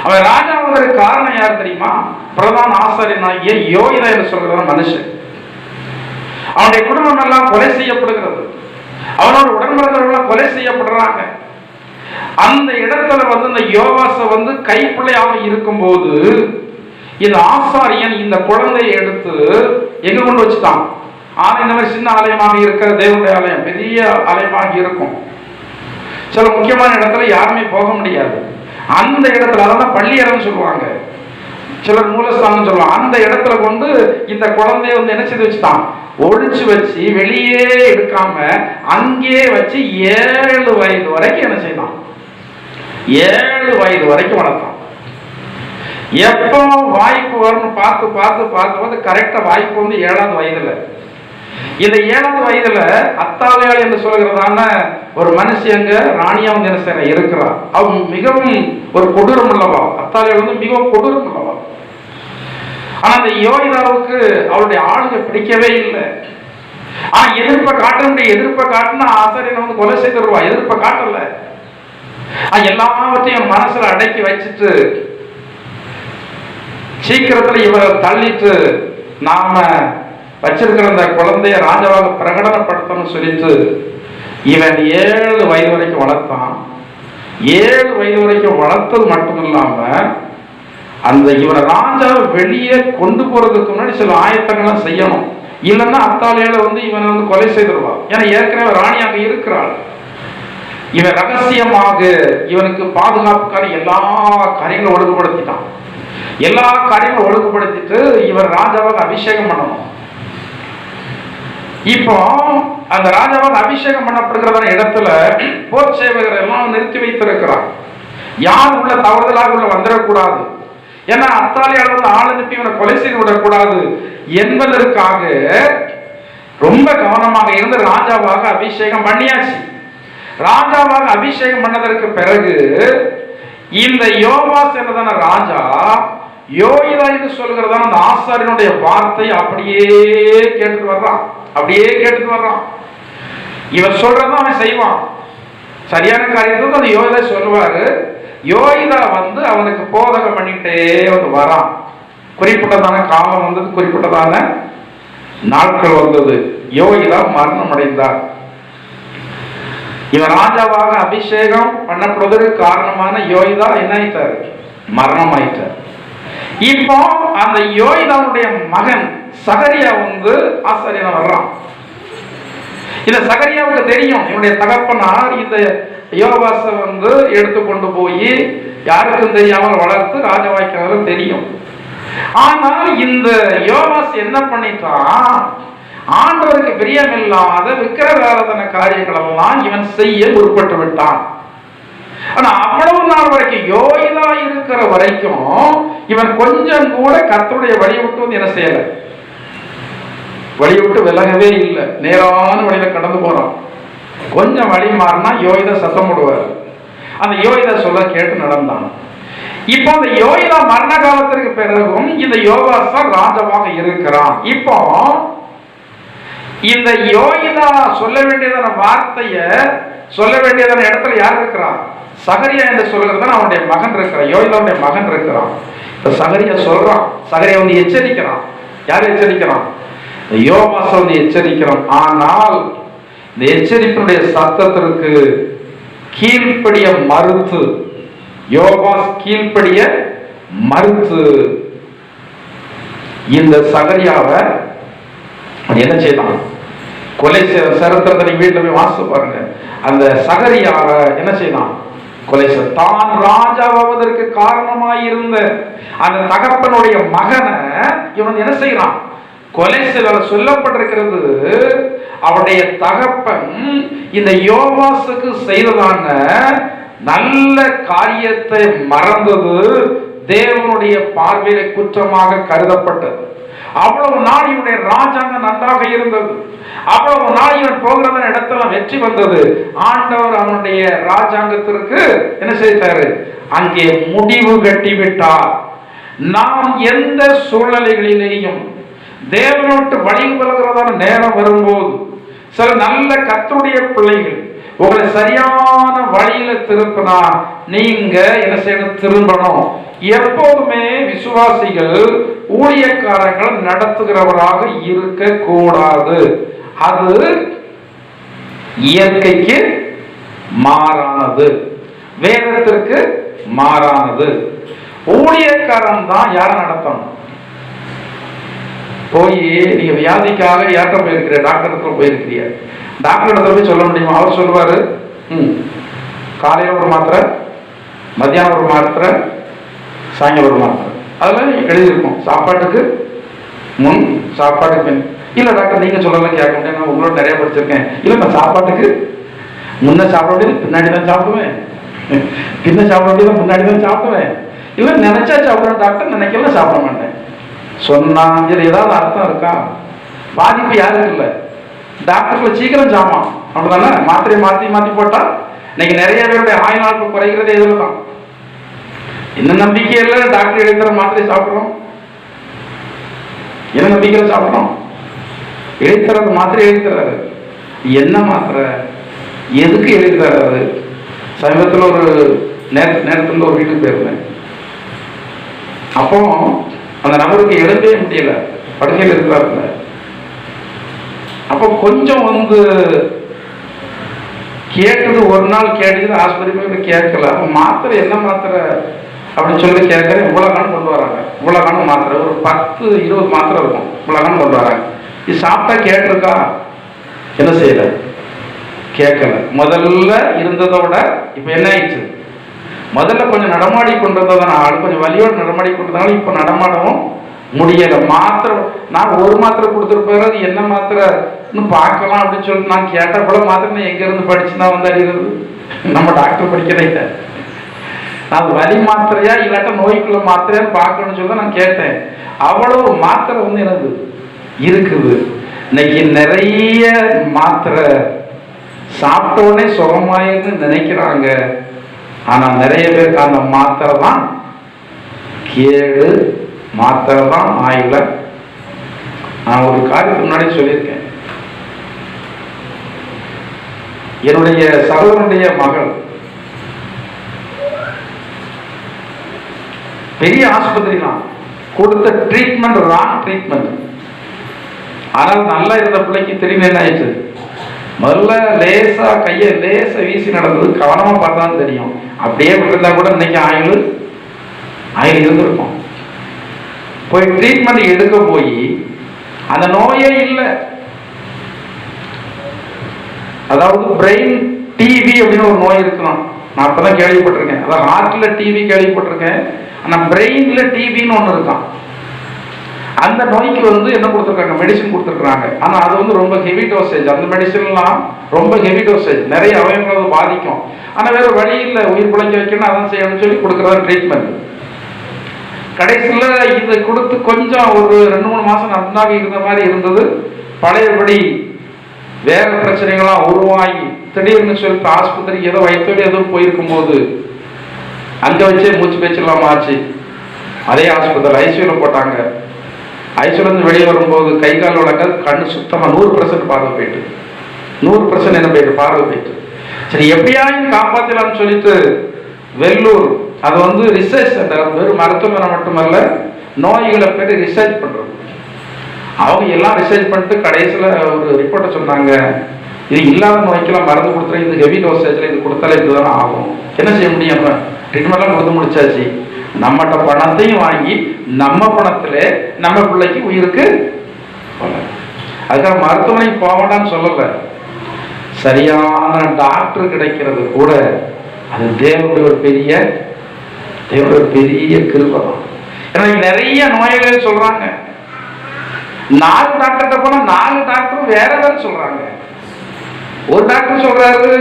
அவன் ராஜா ஆவதற்கு காரணம் யார் தெரியுமா, பிரதான ஆசாரியனாகிய யோகிதா என்று சொல்கிற மனுஷன். அவனுடைய குடும்பம் எல்லாம் கொலை செய்யப்படுகிறது, அவனோட உடன்பிறந்தவர்கள் கொலை செய்யப்படுறாங்க. அந்த இடத்துல வந்து இந்த யோவாச வந்து கைப்பிள்ளையாக இருக்கும் போது இந்த ஆசாரியன் இந்த குழந்தையை எடுத்து எங்க கொண்டு வச்சுட்டான். ஆனா இந்த மாதிரி சின்ன ஆலயமாக இருக்கிற தேவனுடைய ஆலயம் பெரிய ஆலயமாக இருக்கும். சில முக்கியமான இடத்துல யாருமே போக முடியாது. அந்த இடத்துல அதான் பள்ளியறைன்னு சொல்லுவாங்க, சிலர் மூலஸ்தானம் சொல்லுவாங்க. அந்த இடத்துல கொண்டு இந்த குழந்தைய வந்து என்ன செய்து வச்சுட்டான், ஒழிச்சு வச்சு வெளியே எடுக்காம அங்கே வச்சு 7 வயது வரைக்கும் என்ன செய்யலாம், 7 வயது வரைக்கும் வளர்த்தான். எப்போ வாய்ப்பு வரும்னு பார்த்து பார்த்து பார்த்து வந்து கரெக்டா வாய்ப்பு வந்து 7வது வயதுல. இந்த 7வது வயதுல அத்தாலியாள் என்று சொல்கிறதான ஒரு மனுஷங்க ராணியா வந்து என்ன செய்ய இருக்கிறார். அவன் மிகவும் ஒரு கொடூரம் உள்ளவா. அத்தாலியாள் வந்து மிகவும் கொடூரம் உள்ளவா. ஆனா அந்த யோகிதாவுக்கு அவருடைய ஆளுங்க பிடிக்கவே இல்லை. ஆனா எதிர்ப்பை காட்ட முடியும். எதிர்ப்பை காட்டினா ஆசாரியனை வந்து கொலை செய்துருவா. எதிர்ப்பை காட்டல. எல்லாவற்றையும் மனசுல அடக்கி வச்சுட்டு சீக்கிரத்துல இவரை தள்ளிட்டு நாம வச்சிருக்கிற அந்த குழந்தைய ராஜாவாக பிரகடனப்படுத்தணும்னு சொல்லிட்டு இவன் 7 வயது வரைக்கும் வளர்த்தான். 7 வயது வரைக்கும் வளர்த்தது மட்டும் இல்லாம அந்த இவரை ராஜா வெளியே கொண்டு போறதுக்கு முன்னாடி சில ஆயத்தங்கள்லாம் செய்யணும். இல்லைன்னா அத்தாலையில இவனை கொலை செய்திருவான். ஏன்னா ஏற்கனவே ராணி அங்க இருக்கிறாள். இவன் ரகசியமாக இவனுக்கு பாதுகாப்புக்கான எல்லா காரியங்களும் ஒழுங்குபடுத்திட்டான். எல்லா காரியங்களும் ஒழுங்குபடுத்திட்டு இவர் ராஜாவாக அபிஷேகம் பண்ணணும். இப்போ அந்த ராஜாவாக அபிஷேகம் பண்ணப்படுகிறதான இடத்துல போர் சேவகர் எல்லாம் நிறுத்தி வைத்திருக்கிறார். யார் உள்ள தவறுதலாக உள்ள வந்துடக்கூடாது. ஏன்னா அத்தாலியால் ஆள் அனுப்பி இவனை கொலை செய்து விடக்கூடாது என்பதற்காக ரொம்ப கவனமாக இருந்து ராஜாவாக அபிஷேகம் பண்ணியாச்சு. ராஜாவாக அபிஷேகம் பண்ணதற்கு பிறகு இந்த யோவாஸ் என்னதான ராஜா யோகிதா என்று சொல்கிறதான அந்த ஆசாரியனுடைய வார்த்தை அப்படியே கேட்டுட்டு வர்றான். இவன் சொல்றதான் அவன் செய்வான். சரியான காரியத்துக்கு அந்த யோகிதா சொல்லுவாரு. யோகிதா அவனுக்கு போதகம் பண்ணிட்டே வரான். குறிப்பிட்டதான காலம் வந்தது, குறிப்பிட்டதான நாட்கள் வந்தது. யோகிதா மரணம் அடைந்தார். இவன் ராஜாவாக அபிஷேகம் பண்ணப்படுவதற்கு காரணமான யோகிதா என்ன ஆயிட்டார்? மரணம் ஆயிட்டார். இப்போ அந்த யோகிதாவுடைய மகன் சகரியா ஆசாரியனா வர்றான். இந்த சகரியாவுக்கு தெரியும் இவனுடைய தகப்பனார் இந்த யோவாச எடுத்து கொண்டு போய் யாருக்கும் தெரியாமல் வளர்த்து ராஜாவாய்க்காக தெரியும். ஆனால் இந்த யோவாஸ் என்ன பண்ணிட்டான்? ஆண்டவருக்கு பிரியமில்லாத விக்கிரகாராதன காரியங்கள் எல்லாம் இவன் செய்ய உட்பட்டு விட்டான். ஆனா அவ்வளவு நாள் வரைக்கும் யோகிதா இருக்கிற வரைக்கும் இவன் கொஞ்சம் கூட கர்த்தருடைய வழியை விட்டு என்ன செய்யல, வழியை விட்டு விலகவே இல்லை. நேரான வழியில கடந்து போறான். கொஞ்சம் வழி மாறினா யோகிதா சத்தம் போடுவார். அந்த யோகிதா சொல்ல கேட்டு நடந்தான். இப்போ அந்த யோகிதா மரண காலத்திற்கு பிறகும் இந்த யோவாஸ் ராஜாவாக இருக்கிறான். இப்போ இந்த யோகிதா சொல்ல வேண்டியதான வார்த்தைய சொல்ல வேண்டியதான இடத்துல யார் இருக்கிறான்? சகரியா என்று சொல்கிறது அவனுடைய மகன் இருக்கிறான். யோகிதாவுடைய மகன் இருக்கிறான். இப்ப சகரியா சொல்றான். சகரியா எச்சரிக்கிறான். யார் எச்சரிக்கிறான்? யோவாஸ் எச்சரிக்கிறான். ஆனால் இந்த எச்சரிப்பினுடைய சத்தத்திற்கு கீழ்ப்படிய மறுத்து, யோவாஸ் கீழ்ப்படிய மறுத்து இந்த சகரியாவை என்ன செய்தான்? கொலை சரித்திரத்தை நீங்க வீட்டுல போய் வாசித்து பாருங்க. அந்த சகரியாவை என்ன செய்தான்? கொலை செய்தான். தான் ராஜாவாவதற்கு காரணமாயிருந்த அந்த தகப்பனுடைய மகனை இவன் என்ன செய்யறான்? கொலை செய்த சொல்லப்பட்டிருக்கிறது. அவருடைய தகப்பன் இந்த யோவாசுக்கு செய்ததான நல்ல காரியத்தை மறந்தது தேவனுடைய பார்வையில குற்றமாக கருதப்பட்டது. அவ்வளவு நாள் இவனுடைய ராஜாங்கம் நன்றாக இருந்தது. அவ்வளவு நாள் இவன் போகிறத இடத்துல வெற்றி வந்தது. ஆண்டவர் அவனுடைய ராஜாங்கத்திற்கு என்ன செய்தாரு? அங்கே முடிவு கட்டிவிட்டார். நாம் எந்த சூழ்நிலைகளிலேயும் தேவனோட்டு வழி விலகிறதான நேரம் வரும்போது சில நல்ல கர்த்தருடைய பிள்ளைகள் உங்களை சரியான வழியில திருப்பினா நீங்க என்ன செய்யணும்? திரும்பணும். எப்போதுமே விசுவாசிகள் ஊழியக்காரர்கள் நடத்துகிறவராக இருக்க கூடாது. அது இயற்கைக்கு மாறானது, வேதத்திற்கு மாறானது. ஊழியக்காரன் தான் யார நடத்தணும்? போய் நீங்க வியாதிக்காக யார்கிட்ட போயிருக்கிற? டாக்டர் போயிருக்கிறீங்க. டாக்டர் இடத்துல போய் சொல்ல முடியுமா? அவர் சொல்லுவாரு, காலையில ஒரு மாத்திரை, மத்தியானம் ஒரு மாத்திரை, சாயங்காலம் ஒரு மாத்திரை. அதெல்லாம் எழுதியிருக்கும். சாப்பாட்டுக்கு முன், சாப்பாட்டுக்கு பின். இல்லை டாக்டர் நீங்க சொல்லலாம் கேட்க முடியாது, நான் உங்களோட நிறைய படிச்சிருக்கேன். இல்லை நான் சாப்பாட்டுக்கு முன்ன சாப்பிட வேண்டியது பின்னாடி தான் சாப்பிடுவேன், பின்ன சாப்பிட வேண்டியது முன்னாடி தான் சாப்பிடுவேன். இல்லை நினைச்சா சாப்பிடுவேன் டாக்டர், நினைக்கல சாப்பிட மாட்டேன் சொன்னா ஏதாவது அர்த்தம் இருக்கா? பாதிப்பு யாருக்கு இல்லை? டாக்டர்ல சீக்கிரம் ஜாமான் அப்படிதானே? மாத்திரையை மாத்தி போட்டா இன்னைக்கு நிறைய பேருடைய ஆயுள் நாட்கள் குறைகிறதே இதுல தான். என்ன நம்பிக்கையில டாக்டர் எழுதுற மாத்திரை சாப்பிடுறோம்? என்ன நம்பிக்கையில சாப்பிடுறோம்? எழுதுறது மாத்திரை எழுதுறாரு. என்ன மாத்திரை? எதுக்கு எழுதுறாரு? சமீபத்தில் ஒரு நேரத்துல ஒரு வீட்டுக்கு போயிருந்தேன். அப்போ அந்த நபருக்கு எழுதவே முடியல, படுக்கையில் இருக்கிறாருல. அப்போ கொஞ்சம் கேட்டது, ஒரு நாள் கேட்டது, ஆஸ்பத்திரி போய் கேட்கல. அப்போ மாத்திரை என்ன மாத்திரை அப்படின்னு சொல்லி கேட்குறேன். இவ்வளோகான்னு கொண்டு வராங்க. இவ்வளோகான்னு மாத்திரை ஒரு 10-20 மாத்திரை இருக்கும். இவ்வளோகான்னு கொண்டு வராங்க. இது சாப்பிட்டா கேட்டிருக்கா? என்ன செய்யல? கேட்கல. முதல்ல இருந்ததோட இப்போ என்ன ஆயிடுச்சு? முதல்ல கொஞ்சம் நடமாடி கொண்டிருந்ததான் ஆள் கொஞ்சம் வலியோடு நடமாடி கொண்டிருந்தாலும் இப்போ நடமாடவும் முடியலை. மாத்திரை நான் ஒரு மாத்திரை கொடுத்துருப்பாரு. அது என்ன மாத்திரைன்னு பார்க்கலாம் அப்படின்னு சொல்லிட்டு நான் கேட்ட போல மாத்திரை நான் எங்கேருந்து படிச்சு நான் வந்து அறிகிறது? நம்ம டாக்டர் படிக்கிறேன். நான் வலி மாத்திரையா இல்லாட்ட நோய்க்குள்ள மாத்திரையான்னு பார்க்கணும்னு சொல்லி தான் நான் கேட்டேன். அவ்வளவு மாத்திரை வந்து எனக்கு இருக்குது. இன்னைக்கு நிறைய மாத்திரை சாப்பிட்டோடனே சுகமாயின்னு நினைக்கிறாங்க. ஆனா நிறைய பேருக்கு அந்த மாத்திரை தான் கேடு, மாத்திரை தான் ஆயில. நான் ஒரு காரியத்துக்கு முன்னாடி சொல்லியிருக்கேன். என்னுடைய சகோதரனுடைய மகள் பெரிய ஆஸ்பத்திரி தான் கொடுத்த ட்ரீட்மெண்ட் ராங் ட்ரீட்மெண்ட். ஆனால் நல்லா இருந்த பிள்ளைக்கு தெரியும் என்ன ஆயிடுச்சு. முதல்ல லேசா கையை லேசா வீசி நடந்தது. கவனமா பார்த்தாலும் தெரியும். அப்படியே விட்டுருந்தா கூட இன்னைக்கு ஆயில் இருந்திருக்கும். போய் ட்ரீட்மெண்ட் எடுக்க போய் அந்த நோயே இல்லை. அதாவது பிரெயின் டிவி அப்படின்னு ஒரு நோய் இருக்கலாம். நான் அப்பதான் கேள்விப்பட்டிருக்கேன். அதாவது ஹார்ட்ல டிவி கேள்விப்பட்டிருக்கேன். ஆனா பிரெயின்ல டிவின்னு ஒண்ணு இருக்கான். அந்த நோய்க்கு வந்து என்ன கொடுத்துருக்காங்க? மெடிசன் கொடுத்துருக்காங்க. ஆனா அது வந்து ரொம்ப ஹெவி டோசேஜ். அந்த மெடிசன்லாம் ரொம்ப ஹெவி டோசேஜ், நிறைய அவயங்களை பாதிக்கும். ஆனா வேற வழி இல்லை, உயிர் பிழைக்க வைக்கணும், அதான் செய்யணும்னு சொல்லி கொடுக்குறதா ட்ரீட்மெண்ட். கடைசியில் இது கொடுத்து கொஞ்சம் ஒரு 2-3 மாசம் நன்னாக இருந்த மாதிரி இருந்தது. பழையபடி வேற பிரச்சனைகள்லாம் உருவாகி திடீர்னு சொல்லிட்டு ஆஸ்பத்திரிக்கு ஏதோ வயிற்றோடு ஏதோ போயிருக்கும் போது அங்கே வச்சே மூச்சு பேச்செல்லாம் ஆச்சு. அதே ஆஸ்பத்திரி ஐசியூல போட்டாங்க. ஐசியூலேருந்து வெளியே வரும்போது கை கால் வழங்க கண்ணு சுத்தமாக 100% பார்வை போயிட்டு, 100% என்ன போயிட்டு பார்வை போயிட்டு. சரி எப்படியாயும் காப்பாற்றலாம்னு சொல்லிட்டு வெள்ளூர் அது வந்து ரிசர்ச் சென்டர், வெறும் மருத்துவமனை மட்டுமல்ல, நோய்களை பற்றி ரிசர்ச் பண்ணுறது. அவங்க எல்லாம் ரிசர்ச் பண்ணிட்டு கடைசியில் ஒரு ரிப்போர்ட்டை சொன்னாங்க, இது இல்லாத நோய்க்கெல்லாம் மருந்து கொடுத்துரு, இது ஹெவி டோசேஜில் இது கொடுத்தாலே இதுதானே ஆகும். என்ன செய்ய முடியும்? ட்ரீட்மெண்ட்லாம் கொடுத்து முடிச்சாச்சு. நம்மகிட்ட பணத்தையும் வாங்கி நம்ம பணத்துல நம்ம பிள்ளைக்கு உயிருக்கு அதுக்காக மருத்துவமனைக்கு போவேண்டான்னு சொல்லல. சரியான டாக்டர் கிடைக்கிறது கூட அது தேவனுடைய ஒரு பெரிய கிருபை தான். ஏன்னா நிறைய நோயாளிகள் சொல்றாங்க, 4 டாக்டர்கிட்ட போனா 4 டாக்டரும் வேற சொல்றாங்க. ஒரு டாக்டர் சொல்றாரு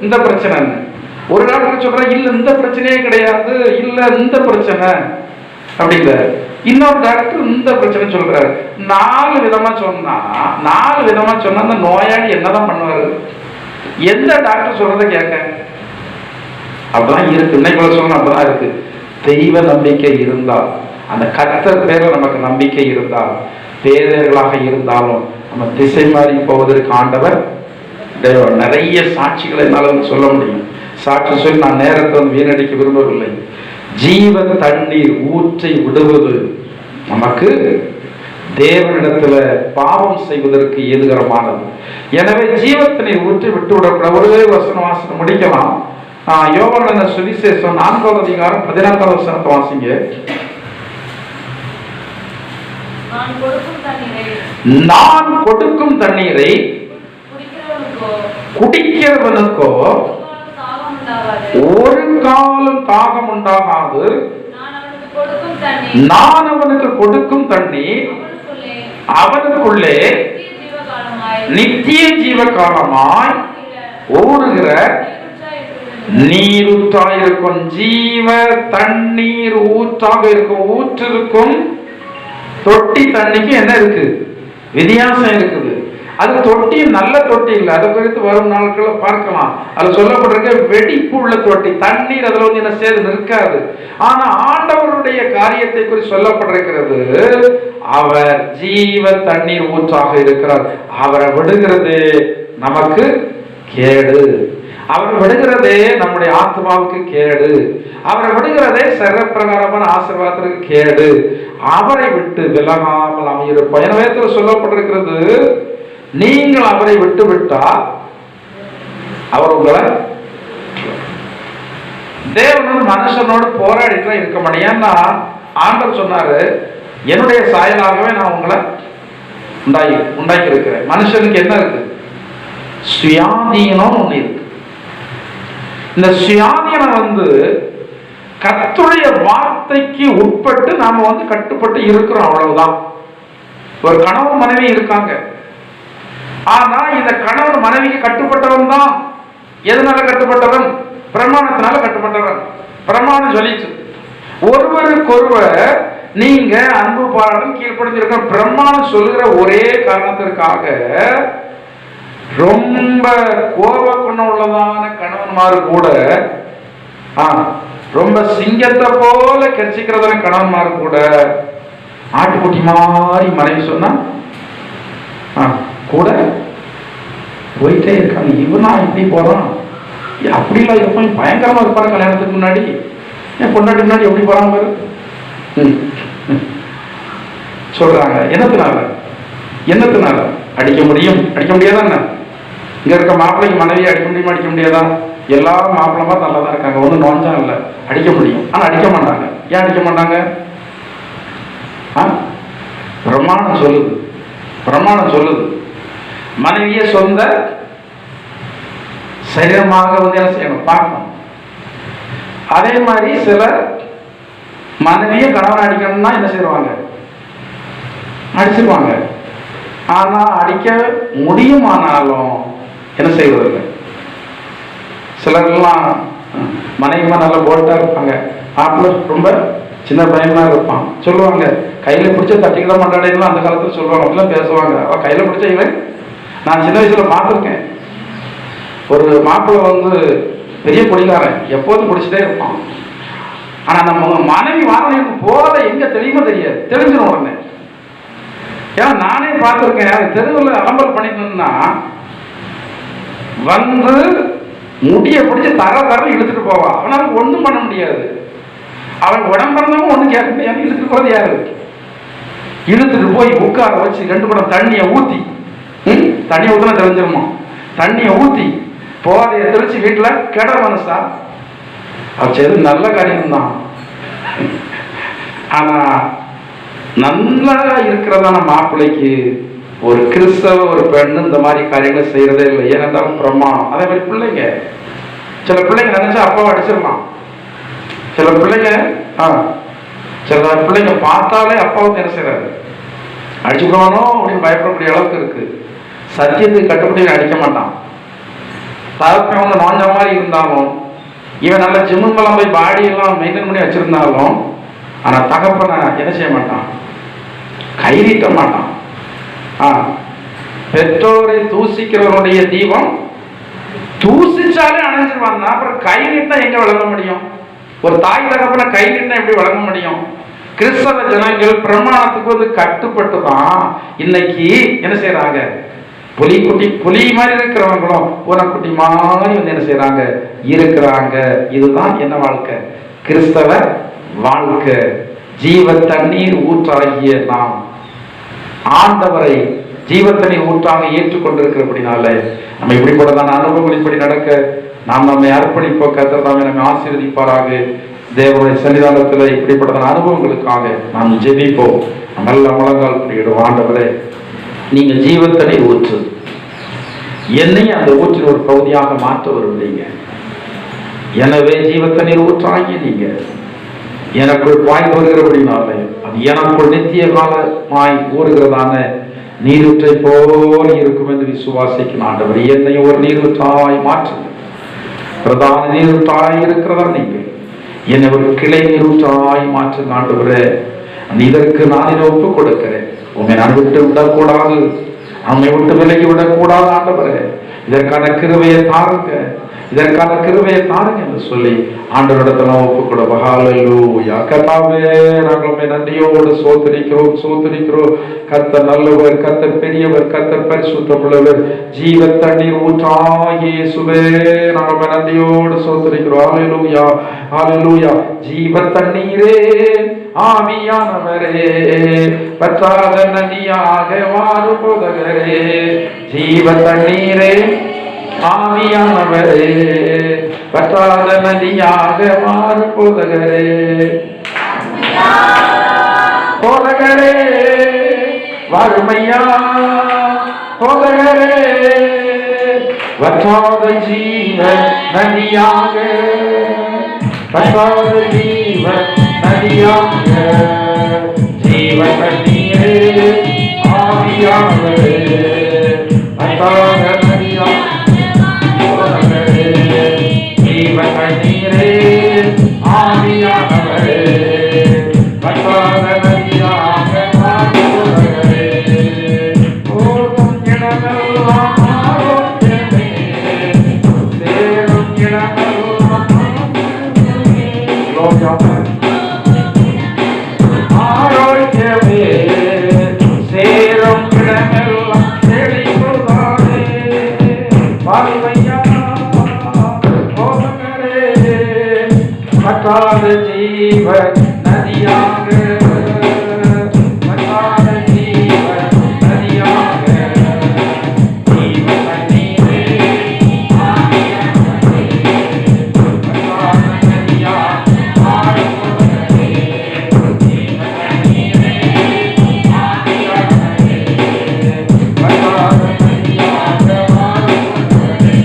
இந்த பிரச்சனைன்னு, ஒரு டாக்டர் சொல்றாரு இல்ல இந்த பிரச்சனையே கிடையாது, இல்ல இந்த பிரச்சனை அப்படிங்கிற, இன்னொரு டாக்டர் இந்த பிரச்சனை சொல்றாரு. 4 விதமா சொன்னா அந்த நோயாளி என்னதான் பண்ணுவாரு? எந்த டாக்டர் சொல்றத கேட்க? அப்படிதான் இருக்கு. இன்னைக்கு சொல்லணும் அப்படிதான் இருக்கு. தெய்வ நம்பிக்கை இருந்தால், அந்த கர்த்தர் பேர்ல நமக்கு நம்பிக்கை இருந்தால், பேரர்களாக இருந்தாலும் நம்ம திசை மாறி போவதற்கு ஆண்டவர் நிறைய சாட்சிகளை என்னால் சொல்ல முடியும். சாட்சி சொல்லி நான் நேரத்தை வீணடிக்க விரும்பவில்லை. ஜீவ தண்ணீர் ஊற்றை விடுவது நமக்கு தேவனிடத்துல பாவம் செய்வதற்கு ஏதுகரமானது. எனவே ஜீவ தண்ணீர் ஊற்றி விட்டு விடக்கூடாது. ஒருவே வாசனம் முடிக்கலாம். யோவான் சுவிசேஷம் 4வது அதிகாரம் 14வது வசனத்தை வாசிங்க. நான் கொடுக்கும் தண்ணீரை குடிக்கிறவனுக்கோ ஒரு காலம் தாகம் உண்டாகாது. நான் அவனுக்கு கொடுக்கும் தண்ணீர் அவனுக்குள்ளே நித்திய ஜீவ காலமாய் ஓடுகிற நீரூற்றாயிருக்கும். ஜீவ தண்ணீர் ஊற்றாக இருக்கும். ஊற்று இருக்கும், தொட்டி தண்ணிக்கு என்ன இருக்கு? வித்தியாசம் இருக்குது. அது தொட்டி நல்ல தொட்டி இல்லை, அதை குறித்து வரும் நாட்களை பார்க்கலாம். அது சொல்லப்பட்டிருக்க வெடிப்பு உள்ள தொட்டி, தண்ணீர் அதுல வந்து என்ன செய்து நிற்காது. ஆனா ஆண்டவருடைய காரியத்தை குறித்து சொல்லப்பட்டிருக்கிறது, அவர் ஜீவ தண்ணீர் ஊற்றாக இருக்கிறார். அவரை விடுகிறது நமக்கு கேடு, அவர் விடுகிறதே நம்முடைய ஆத்மாவுக்கு கேடு, அவரை விடுகிறதே சரப்பிரகாரமான ஆசீர்வாதத்திற்கு கேடு. அவரை விட்டு விலகாமல் அமையிருப்போம். எனவே சொல்லப்பட்டிருக்கிறது, நீங்கள் அவரை விட்டு விட்டால் அவர் உங்களை தேவனோடு மனுஷனோடு போராடிட்டு இருக்க மாட்டேன். ஏன்னா ஆண்டவர் சொன்னாரு, என்னுடைய சாயலாகவே நான் உங்களை உண்டாக்கி இருக்கிறேன். மனுஷனுக்கு என்ன இருக்கு? சுயாதீனம் ஒண்ணு இருக்கு. இந்த சுயாதீனம் கர்த்தருடைய வார்த்தைக்கு உட்பட்டு நாம கட்டுப்பட்டு இருக்கிறோம், அவ்வளவுதான். ஒரு கணவன் மனைவி இருக்காங்க. ஆனா இந்த கணவன் மனைவிக்கு கட்டுப்பட்டவன் தான். எதனால கட்டுப்பட்டவன்? பிரமாணத்தினால கட்டுப்பட்டவன். பிரமாணம் சொல்லிச்சு, ஒருவருக்கொருவர் நீங்க அன்பு பாராட்டும் கீழ்ப்படிஞ்சிருக்க. பிரமாணம் சொல்லுகிற ஒரே காரணத்திற்காக ரொம்ப கோப குணம் உள்ளதான கணவன்மாரு கூட, ரொம்ப சிங்கத்தை போல கெச்சிக்கிறதான கணவன்மாரு கூட ஆட்டுக்குட்டி மாதிரி மனைவி சொன்னா கூட போயிட்டே இருக்காங்க. இவனா இப்படி போறான், அப்படிலாம் இருப்பான், பயங்கரமா இருப்பாரு. கல்யாணத்துக்கு முன்னாடி என் பொண்டாட்டி முன்னாடி எப்படி போறாங்க சொல்றாங்க. என்னத்தினால அடிக்க முடியாதா? இங்க இருக்க மாப்பிள்ளைக்கு மனைவி அடிக்க முடியுமா? அடிக்க முடியாதா? எல்லாரும் மாப்பிள்ளமா நல்லா தான் இருக்காங்க, ஒன்றும் நோஞ்சா இல்லை, அடிக்க முடியும். ஆனா அடிக்க மாட்டாங்க. ஏன் அடிக்க மாட்டாங்க? பிரமாணம் சொல்லுது மனைவிய சொந்த சரீரமாக என்ன செய்யணும், பார்க்கணும். அதே மாதிரி சில மனைவிய கணவன் அடிக்கணும்னா என்ன செய்வாங்க? அடிச்சிருவாங்க. ஆனா அடிக்க முடியுமானாலும் என்ன செய்வதில்லை. சிலர்லாம் மனைவிமா நல்லா போல்ட்டா இருப்பாங்க, மாப்பிள்ள ரொம்ப சின்ன பையனா இருப்பான். சொல்லுவாங்க, கையில பிடிச்ச தட்டிக்கிட மாட்டாடேன்னு அந்த காலத்துல சொல்லுவாங்க. அப்படிலாம் பேசுவாங்க. அவ கையில பிடிச்ச இவன் நான் சின்ன வயசுல பார்த்துருக்கேன். ஒரு மாப்பிள்ள பெரிய குடிகாரன், எப்போதும் குடிச்சிட்டே இருப்பான். ஆனா நம்ம மனைவி வாரணைக்கு போத எங்க தெரியுமோ தெரியாது, தெரிஞ்சிடும் உடனே. ஏன்னா நானே பார்த்துருக்கேன். தெருவில் அலம்பல் பண்ணிக்கணும்னா முடிய பிடிச்சி தர இழுத்துட்டு போவான். அவனால ஒன்றும் பண்ண முடியாது. அவன் உடம்புறந்தவங்க ஒன்றும் கேட்க முடியாது. இழுத்துட்டு போறது யாரு? இழுத்துட்டு போய் உட்கார வச்சு 2 குடம் தண்ணியை ஊற்றி, தண்ணியை ஊற்றினா தெரிஞ்சிருமா, தண்ணியை ஊற்றி போதையை தெளிச்சு வீட்டில் கெட மனசா அவர் செய்து நல்ல காரியம் தான். ஆனா நல்லா இருக்கிறதான மாப்பிள்ளைக்கு ஒரு கிறிஸ்தவ ஒரு பெண்ணு இந்த மாதிரி காரியங்களை செய்யறதே இல்லை. ஏனென்றால் பிரமாணம். அதே மாதிரி பிள்ளைங்க, சில பிள்ளைங்க நினைச்சா அப்பாவை அடிச்சிடலாம். சில பிள்ளைங்க பார்த்தாலே அப்பாவுக்கு என்ன செய்யறாரு, அடிச்சுக்கணும் அப்படின்னு பயப்படக்கூடிய அளவுக்கு இருக்கு. சத்தியத்துக்கு கட்டுப்படி அடிக்க மாட்டான். தகப்பன் நோஞ்ச மாதிரி இருந்தாலும், இவன் நல்ல ஜிம்முக்கெல்லாம் போய் பாடியெல்லாம் மெயின்டைன் பண்ணி வச்சிருந்தாலும், ஆனா தகப்பனை என்ன செய்ய மாட்டான், கை நீட்ட மாட்டான். பெற்றோரை தூசிக்கிறவனுடைய தீபம் தூசிச்சாலே அணைஞ்சிருவாங்க. அப்புறம் கை நீட்டா எங்க வழங்க முடியும்? ஒரு தாய் தகப்பனை கை நீட்டா எப்படி வழங்க முடியும்? கிறிஸ்தவ ஜனங்கள் பிரமாணத்துக்கு கட்டுப்பட்டு தான் இன்னைக்கு என்ன செய்யறாங்க, புலி மாதிரி இருக்கிறவங்களும் பூனைக்குட்டி மாதிரி என்ன செய்யறாங்க, இருக்கிறாங்க. இதுதான் என்ன வாழ்க்கை? கிறிஸ்தவ வாழ்க்கை. ஜீவ தண்ணீர் ஊற்றாகிய நாம் ஆண்டவரை ஜீவ தண்ணீர் ஊற்றாக ஏற்றுக்கொண்டிருக்கிறபடினால நம்ம இப்படிப்பட்டதான அனுபவங்கள் இப்படி நடக்க நாம் நம்மை அர்ப்பணிப்போம். கர்த்தர் தாமே நம்மை ஆசீர்வதிப்பாராக. தேவனுடைய சன்னிதானத்தில் இப்படிப்பட்டதான அனுபவங்களுக்காக நாம் ஜெபிப்போம். நல்ல முழங்கால் படிக்கிடும். ஆண்டவரே, நீங்க ஜீவ தண்ணீர் ஊற்று, என்னையும் அந்த ஊற்றின் ஒரு பகுதியாக மாற்ற வருவீங்க. எனவே ஜீவ தண்ணீர் ஊற்றாகி நீங்க எனக்குள் பாய்ந்து வருகிறபடினாலே அது எனக்குள் நித்திய காலமாய் ஊறுகிறதான நீரூற்றை போல இருக்கும் என்று விசுவாசிக்கும். ஆண்டவர், என்னையும் ஒரு நீரூற்றாய் மாற்றுங்க. பிரதான நீரூற்றாய் இருக்கிறதா நீங்க என்னை ஒரு கிளை நீரூற்றாய் மாற்றுங்க. ஆண்டவரே, இதற்கு நான் இதை ஒப்புக் கொடுக்கிறேன். உண்மை நான் விட்டு விடக்கூடாது, நம்மை விட்டு விலகி விடக்கூடாது. ஆண்டவரே, இதற்கான கிருபையை தாருங்க, இதற்கான கிருபையை தாருங்க என்று சொல்லி ஆண்டவரிடத்துல ஒப்புக் கொடுப்போம். ஹல்லேலூயா. கர்த்தாவே, நாங்கள் நன்றியோடு சோதரிக்கிறோம். கர்த்தர் நல்லவர், கர்த்தர் பெரியவர், கர்த்தர் பரிசுத்தமுள்ளவர். ஜீவ தண்ணீர் ஊற்றாகிய இயேசுவே, நாங்கள் நன்றியோடு சோதரிக்கிறோம். ஹல்லேலூயா, ஹல்லேலூயா. ஜீவ தண்ணீரே, ஆவியானவரே, பற்றாத நதியாக மாறும் போதகரே, ஜீவ தண்ணீரே, ஆவியானவரே, வற்றாத நதியாக மாறு போதகரே, போதகரே வறுமையா, போதகரே வற்றாத ஜீவ நதியாக, வற்றாத ஜீவ நதியாக, ஜீவ தண்ணீரே ஆவியானவரே, வற்றாத நதியாக, போதகரே ஜீவ தண்ணீரே ஆவியானவரே, வற்றாத நதியாக மாறு போதகரே, போகும் இடமெல்லாம் ஆரோக்கியமே, சேரும் இடமெல்லாம் ஆரோக்கியமே, சேரும் இடமெல்லாம் செழிப்புதானே, பார்வையா போதகரே, வற்றாத ஜீவ நதியாக, வற்றாத ஜீவ நதியாக, ஜீவ தண்ணீரே ஆவியானவரே, வற்றாத நதியாக மாறு போதகரே, ஜீவ தண்ணீரே ஆவியானவரே, வற்றாத நதியாக மாறு போதகரே.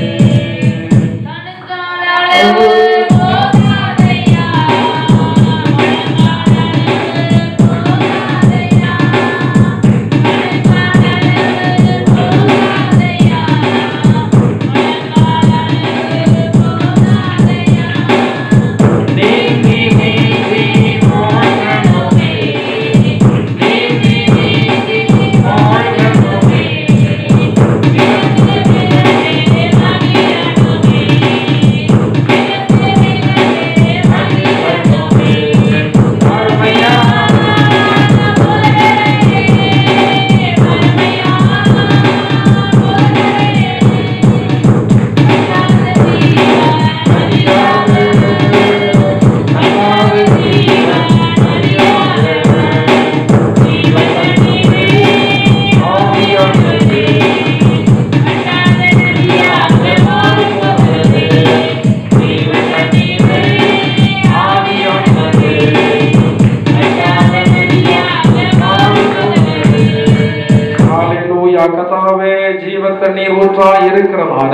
கர்த்தாவே, ஜீவ தண்ணீர் ஊற்றாய் இருக்கிறதான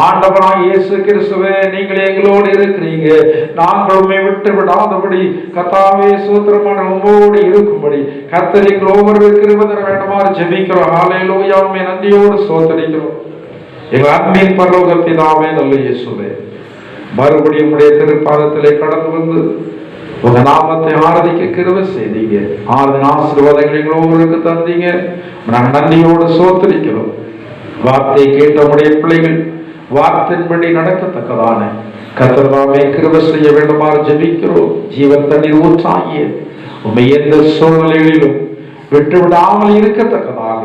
ஆண்டவராய் இயேசு கிறிஸ்துவே, நீங்கள் எங்களோடு இருக்கிறீங்க. நாங்கள் உம்மை விட்டு விடாதபடி கர்த்தாவே சூத்திரமான உம்மோடு இருக்கும்படி கர்த்தர் எங்கள் ஒவ்வொருவருக்கு கிருபை தர வேண்டுமாறு ஜெபிக்கிறோம். ஹல்லேலூயா. உம்மை நன்றியோடு ஸ்தோத்திரிக்கிறோம். எங்கள் அன்பின் பரலோக பிதாவே, நல்ல இயேசுவே, மறுபடியும் உம்முடைய திருப்பாதத்திலே கடந்து வந்து உங்க நாமத்தை ஆராதிக்க கிருபை செய்தீங்க. ஆசீர்வாதங்கள் எங்கள் ஒவ்வொருக்கு தந்தீங்க. நாங்கள் நன்றியோடு சோத்திரிக்கிறோம். வார்த்தை கேட்ட உடைய பிள்ளைகள் வார்த்தையின்படி நடக்கத்தக்கதான கர்த்தர் தாமே கிருபை செய்ய வேண்டுமாறு ஜெபிக்கிறோம். ஜீவன் தண்ணீர் ஊற்றாகிய உம்மை எந்த சூழ்நிலைகளிலும் விட்டுவிடாமல் இருக்கத்தக்கதாக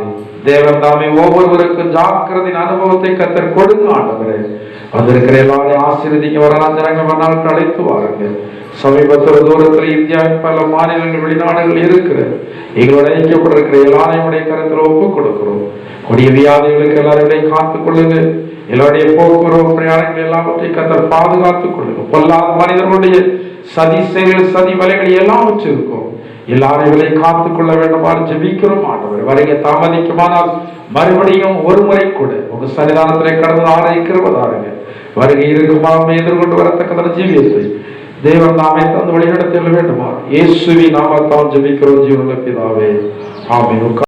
தேவன் தாமே ஒவ்வொருவருக்கும் ஜாக்கிரதையின் அனுபவத்தை கர்த்தர் கொடுங்க. ஆண்டவரே, வந்திருக்கிற எல்லாரையும் ஆசீர்வதிங்க. வரலாம் ஜனங்கள் வரநாளுக்கு அழைத்து வாருங்க. சமீபத்தில் தூரத்தில் இந்தியாவின் பல மாநிலங்கள் வெளிநாடுகள் இருக்கிற எங்களோட ஐக்கியப்பட்டிருக்கிற எல்லாரையும் கருத்தில் ஒப்புக் கொடுக்கிறோம். கொடிய வியாதிகளுக்கு எல்லாரையும் காத்துக் கொள்ளுங்க. எல்லாருடைய போக்குவரவு பிரயாணங்கள் எல்லாவற்றையும் கர்த்தர் பாதுகாத்துக் கொள்ளுங்க. பொல்லாத மனிதர்களுடைய சதி செயல் சதி வலைகள் எல்லாம் வச்சிருக்கோம். எல்லாரையும் காத்துக் கொள்ள வேண்டுமாறு ஜெபிக்கிறோம். ஆண்டவர், வரைய தாமதிக்குமானால் மறுபடியும் ஒரு முறை கூட உங்க சன்னிதானத்திலே கடந்து ஆராய்க்கிறவதாருங்க. வருகை இருக்குமாமே எதிர்கொண்டு வரத்தக்கதான ஜீவியத்தை தேவன் நாமே தந்து வழிநடத்த வேண்டுமா? இயேசுவின் நாமத்தால் ஜெபிக்கிறோம் ஜீவனுள்ள பிதாவே, ஆமென்.